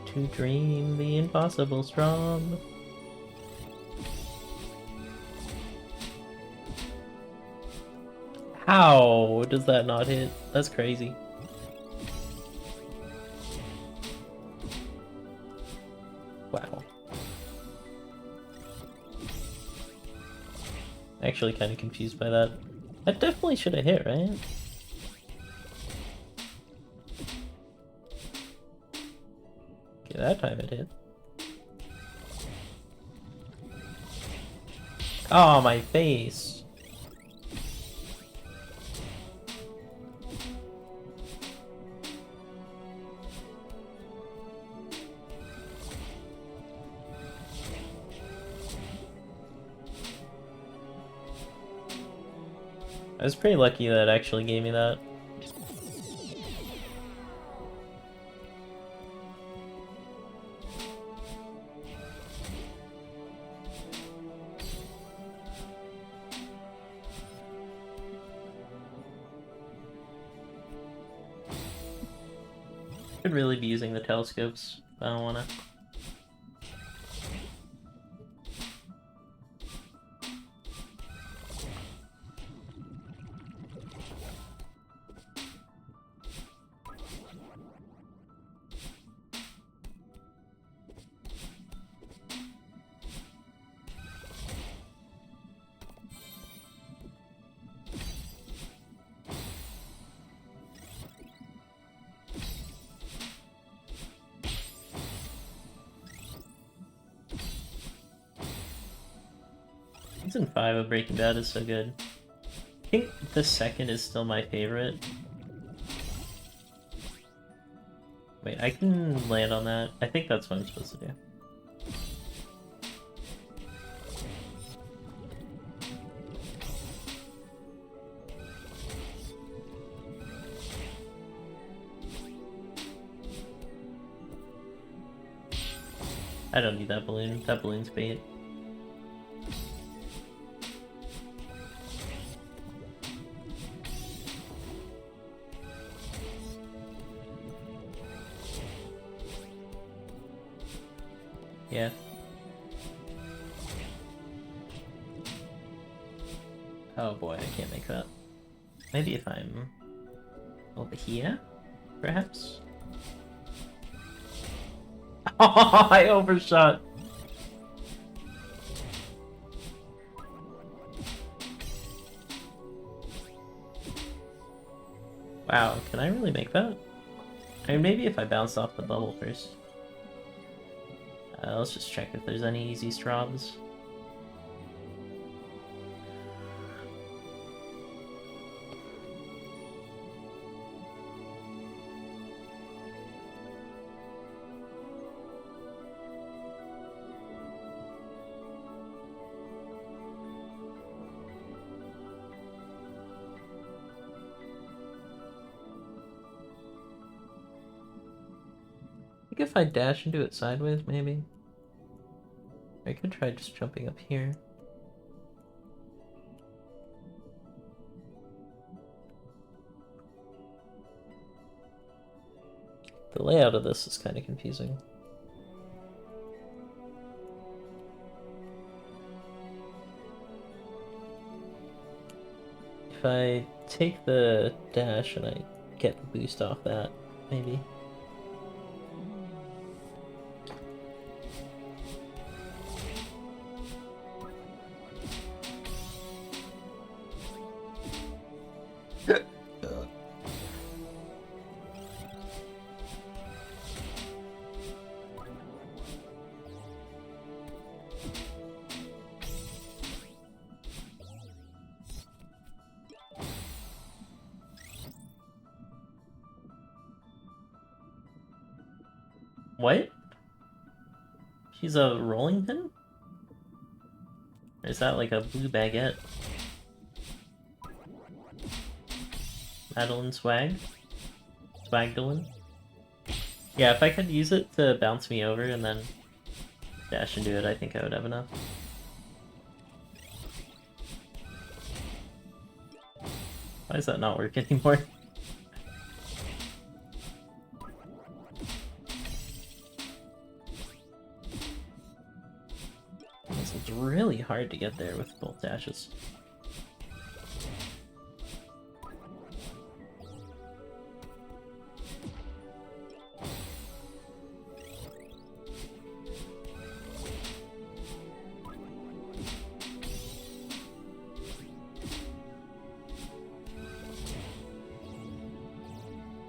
To dream the impossible strong. How does that not hit? That's crazy. Wow. Actually kind of confused by that. That definitely should have hit, right? Okay, that time it hit. Oh, my face. I was pretty lucky that it actually gave me that. Could really be using the telescopes, but I don't wanna. Season 5 of Breaking Bad is so good. I think the second is still my favorite. Wait, I can land on that. I think that's what I'm supposed to do. I don't need that balloon. That balloon's bait. Yeah. Oh boy, I can't make that. Maybe if I'm over here, perhaps? Oh, I overshot! Wow, can I really make that? I mean, maybe if I bounce off the bubble first. Let's just check if there's any easy straws. I think if I dash and do it sideways, maybe. I could try just jumping up here. The layout of this is kind of confusing. If I take the dash and I get the boost off that, maybe. What? She's a rolling pin? Or is that like a blue baguette? Madeline Swag? Swagdolin? Yeah, if I could use it to bounce me over and then dash into it, I think I would have enough. Why does that not work anymore? It's really hard to get there with both dashes.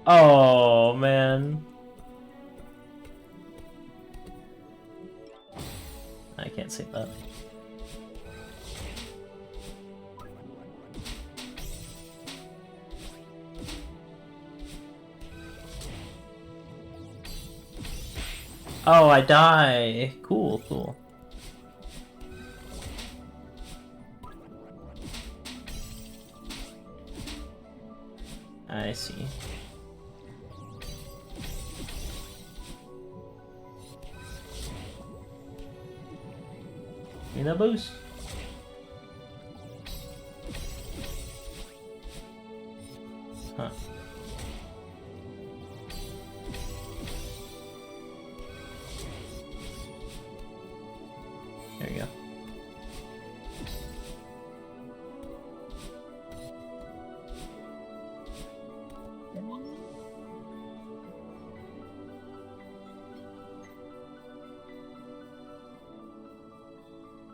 Oh, man. I can't save that. Oh, I die. Cool, cool. I see. Give me that boost. Huh. There you go.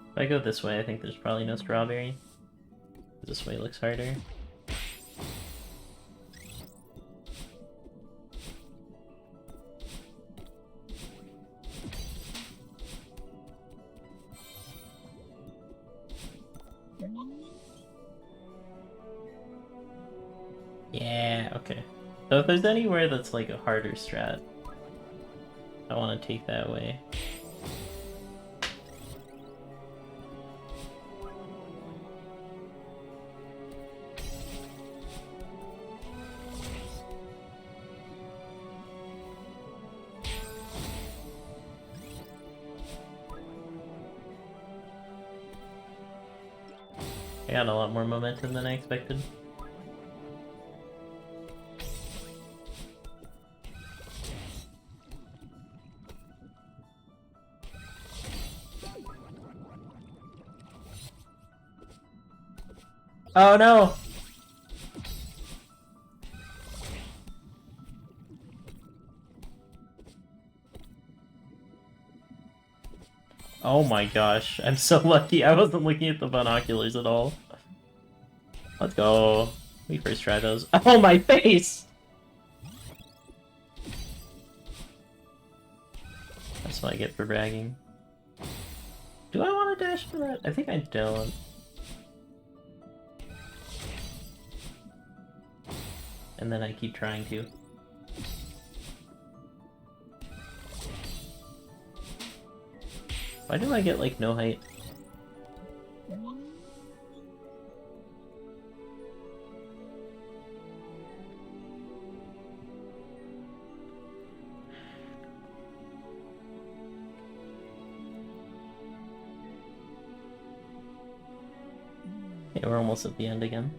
If I go this way, I think there's probably no strawberry. This way looks harder. Yeah, okay. So if there's anywhere that's like a harder strat, I want to take that way. I got a lot more momentum than I expected. Oh no! Oh my gosh, I'm so lucky I wasn't looking at the binoculars at all. Let's go. We first try those. Oh, my face! That's what I get for bragging. Do I want to dash for that? I think I don't. And then I keep trying to. Why do I get, like, no height? Okay, we're almost at the end again.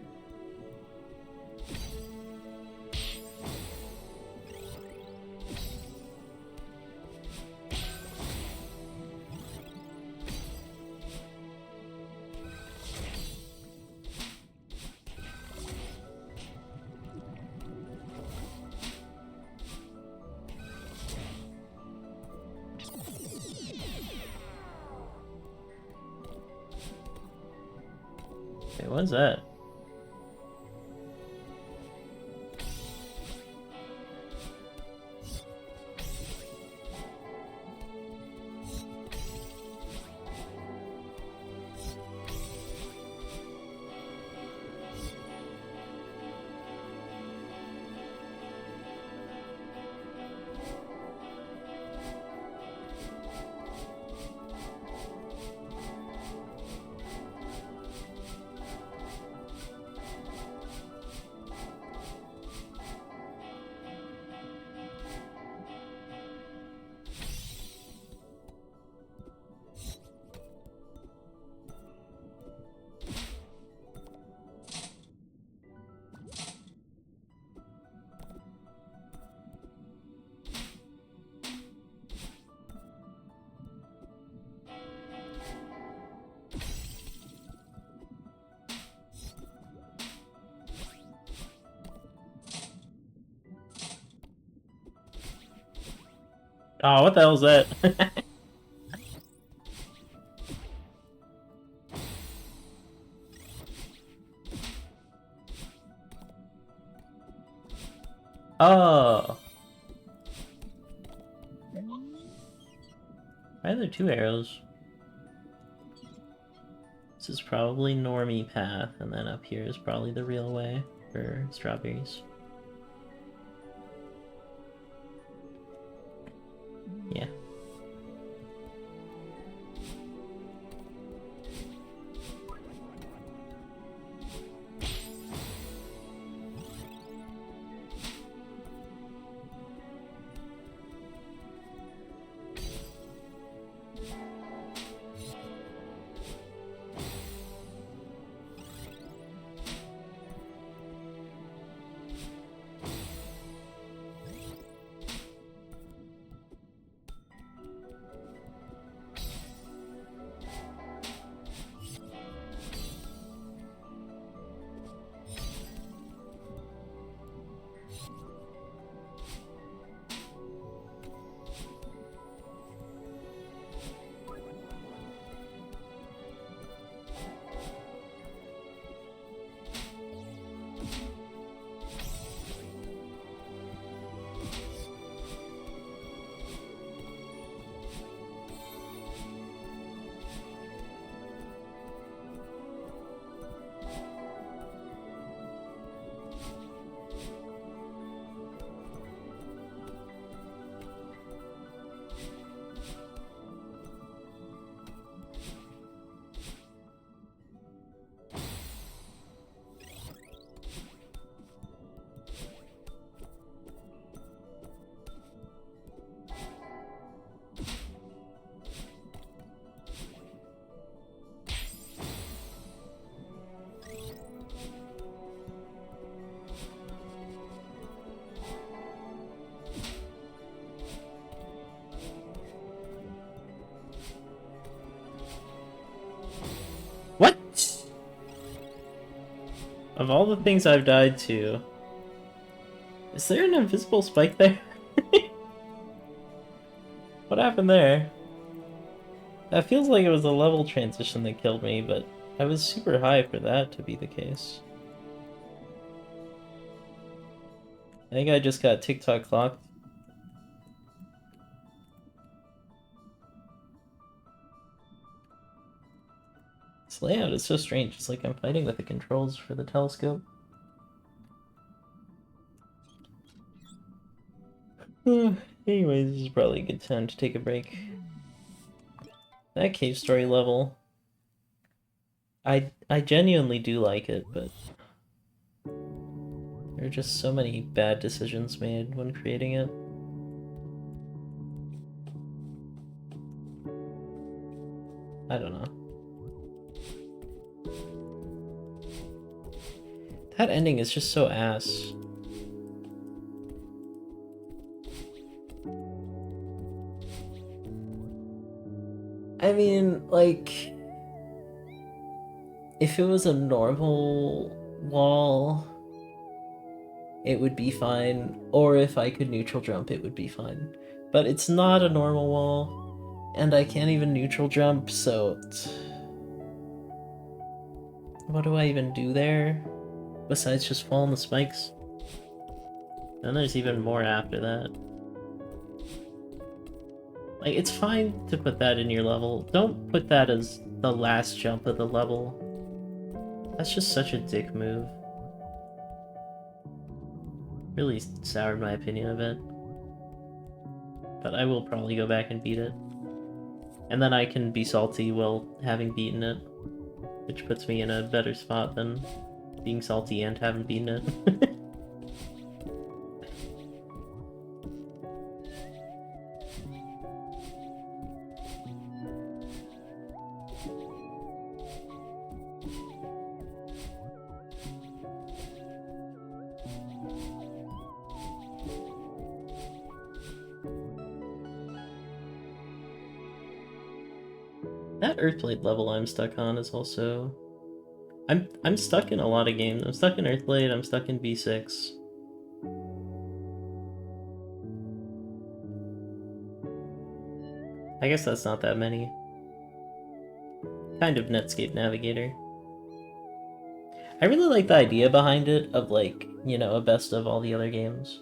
Okay, what is that? Oh, what the hell is that? Oh! Why are there two arrows? This is probably normie path, and then up here is probably the real way for strawberries. Yeah. Of all the things I've died to, is there an invisible spike there? What happened there? That feels like it was a level transition that killed me, but I was super high for that to be the case. I think I just got TikTok clocked. This layout is so strange. It's like I'm fighting with the controls for the telescope. Anyways, this is probably a good time to take a break. That cave story level, I genuinely do like it, but there are just so many bad decisions made when creating it. I don't know. That ending is just so ass. I mean, like, if it was a normal wall, it would be fine. Or if I could neutral jump, it would be fine. But it's not a normal wall, and I can't even neutral jump, so... What do I even do there? Besides just fall on the spikes? Then there's even more after that. Like, it's fine to put that in your level. Don't put that as the last jump of the level. That's just such a dick move. Really soured my opinion of it. But I will probably go back and beat it. And then I can be salty while having beaten it. Which puts me in a better spot than being salty and having beaten it. That Earthblade level I'm stuck on is also... I'm stuck in a lot of games. I'm stuck in Earthblade, I'm stuck in B6. I guess that's not that many. Kind of Netscape Navigator. I really like the idea behind it of, like, you know, a best of all the other games.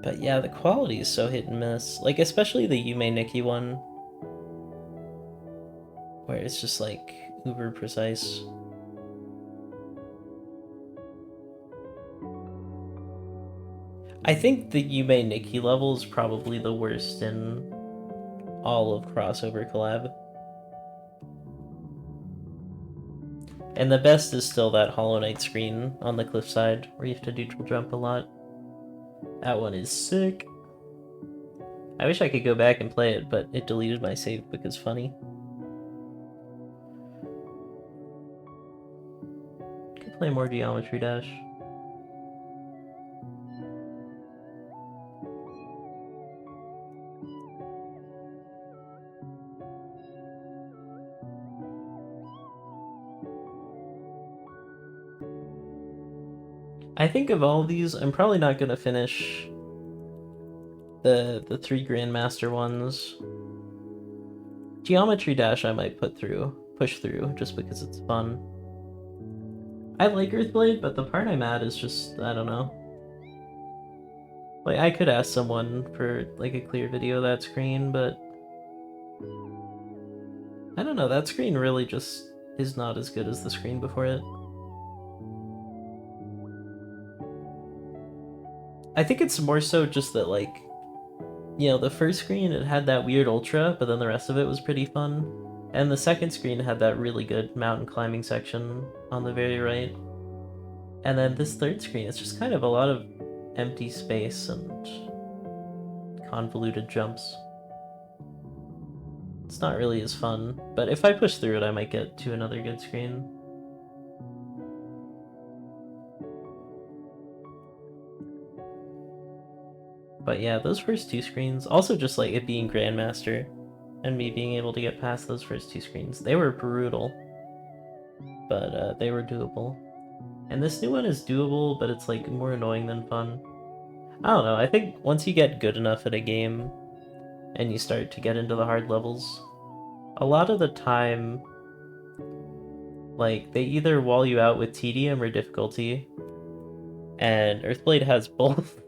But yeah, the quality is so hit and miss. Like, especially the Yume Nikki one, where it's just, like, uber precise. I think the Yume Nikki level is probably the worst in all of Crossover Collab. And the best is still that Hollow Knight screen on the cliffside, where you have to neutral jump a lot. That one is sick. I wish I could go back and play it, but it deleted my save because funny. Could play more Geometry Dash. I think of all these, I'm probably not gonna finish the 3 Grandmaster ones. Geometry Dash I might push through, just because it's fun. I like Earthblade, but the part I'm at is just, I don't know. Like, I could ask someone for, like, a clear video of that screen, but... I don't know, that screen really just is not as good as the screen before it. I think it's more so just that, like, you know, the first screen, it had that weird ultra, but then the rest of it was pretty fun. And the second screen had that really good mountain climbing section on the very right. And then this third screen, it's just kind of a lot of empty space and convoluted jumps. It's not really as fun, but if I push through it, I might get to another good screen. But yeah, those first 2 screens, also just like it being Grandmaster and me being able to get past those first 2 screens, they were brutal. but they were doable. And this new one is doable, but it's like more annoying than fun. I don't know, I think once you get good enough at a game and you start to get into the hard levels, a lot of the time, like, they either wall you out with tedium or difficulty, and Earthblade has both.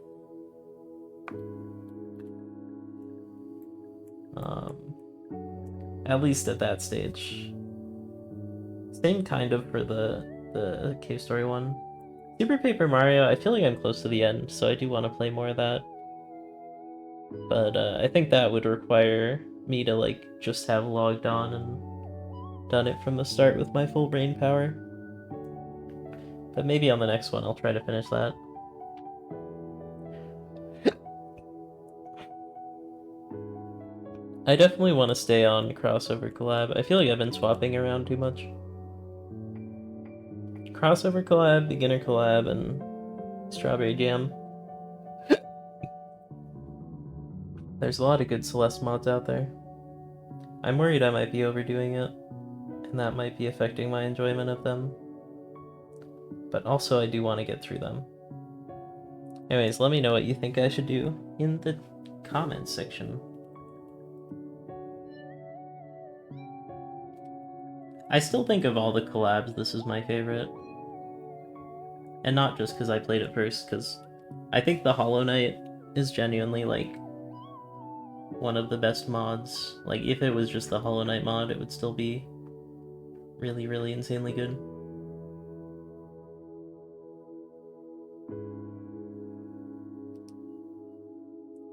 At least at that stage. Same kind of for the Cave Story one. Super Paper Mario, I feel like I'm close to the end, so I do want to play more of that. But I think that would require me to like just have logged on and done it from the start with my full brain power. But maybe on the next one I'll try to finish that. I definitely want to stay on crossover collab. I feel like I've been swapping around too much. Crossover collab, beginner collab, and strawberry jam. There's a lot of good Celeste mods out there. I'm worried I might be overdoing it, and that might be affecting my enjoyment of them. But also I do want to get through them. Anyways, let me know what you think I should do in the comments section. I still think of all the collabs, this is my favorite. And not just because I played it first, because I think the Hollow Knight is genuinely, like, one of the best mods. Like, if it was just the Hollow Knight mod, it would still be really, really insanely good.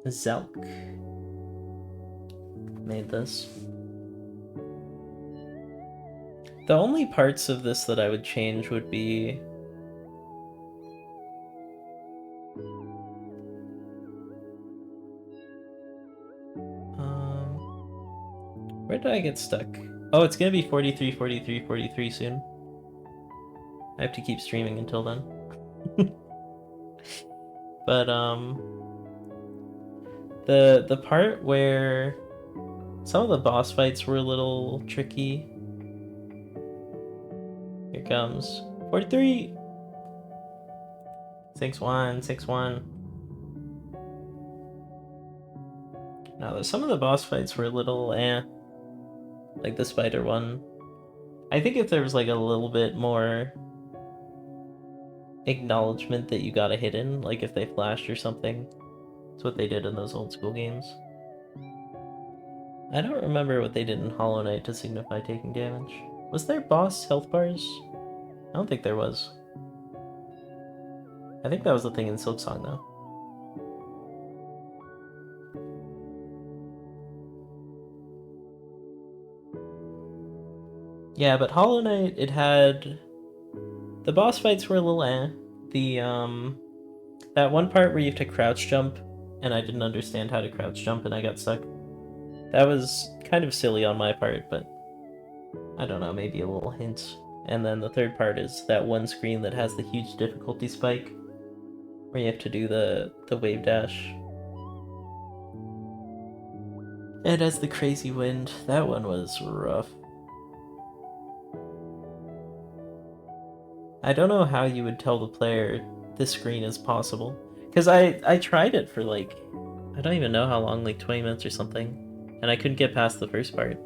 Zelk made this. The only parts of this that I would change would be where did I get stuck? Oh, it's gonna be 43, 43, 43 soon. I have to keep streaming until then. But the part where some of the boss fights were a little tricky. Here comes 43. 6-1, 6-1. Now, some of the boss fights were a little like the spider one. I think if there was like a little bit more acknowledgement that you got a hidden, like if they flashed or something. That's what they did in those old school games. I don't remember what they did in Hollow Knight to signify taking damage. Was there boss health bars? I don't think there was. I think that was the thing in Silksong though. Yeah, but Hollow Knight, it had... The boss fights were a little that one part where you have to crouch jump, and I didn't understand how to crouch jump and I got stuck. That was kind of silly on my part, but I don't know, maybe a little hint. And then the third part is that one screen that has the huge difficulty spike, where you have to do the wave dash. It has the crazy wind. That one was rough. I don't know how you would tell the player this screen is possible. Because I tried it for like, I don't even know how long, like 20 minutes or something. And I couldn't get past the first part.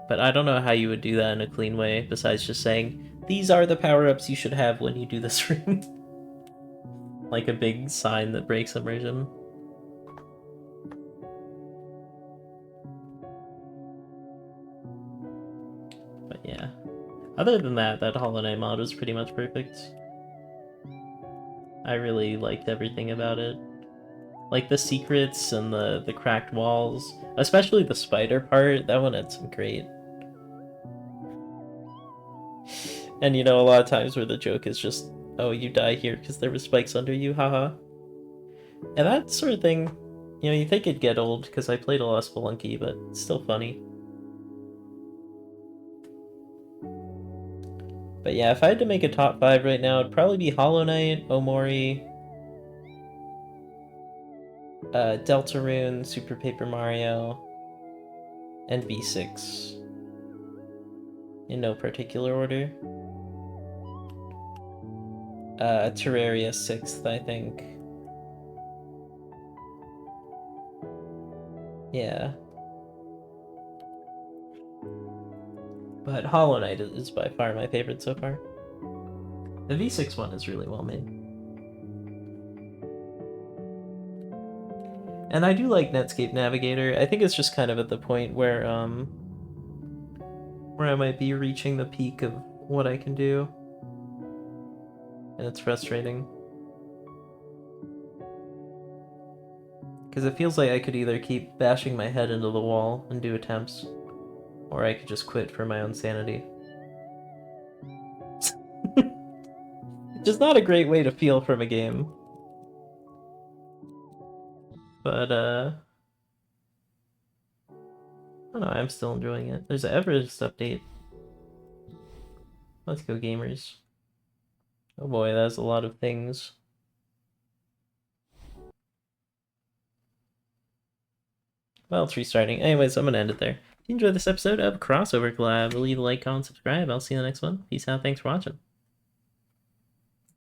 But I don't know how you would do that in a clean way, besides just saying, these are the power-ups you should have when you do this room. Like a big sign that breaks immersion. But yeah. Other than that, that Hollow Knight mod was pretty much perfect. I really liked everything about it. Like the secrets and the cracked walls. Especially the spider part, that one had some great... And you know, a lot of times where the joke is just, oh, you die here because there were spikes under you, haha. And that sort of thing, you know, you think it'd get old because I played a lot of Spelunky, but it's still funny. But yeah, if I had to make a top 5 right now, it'd probably be Hollow Knight, Omori, Deltarune, Super Paper Mario, and V6. in no particular order. Terraria 6th, I think. Yeah. But Hollow Knight is by far my favorite so far. The V6 one is really well made. And I do like Netscape Navigator. I think it's just kind of at the point where I might be reaching the peak of what I can do. And it's frustrating. Because it feels like I could either keep bashing my head into the wall and do attempts, or I could just quit for my own sanity. Just not a great way to feel from a game. But, I don't know, I'm still enjoying it. There's an Everest update. Let's go, gamers. Oh boy, that's a lot of things. Well, it's restarting. Anyways, I'm gonna end it there. If you enjoyed this episode of Crossover Collab, leave a like, comment, subscribe. I'll see you in the next one. Peace out, thanks for watching.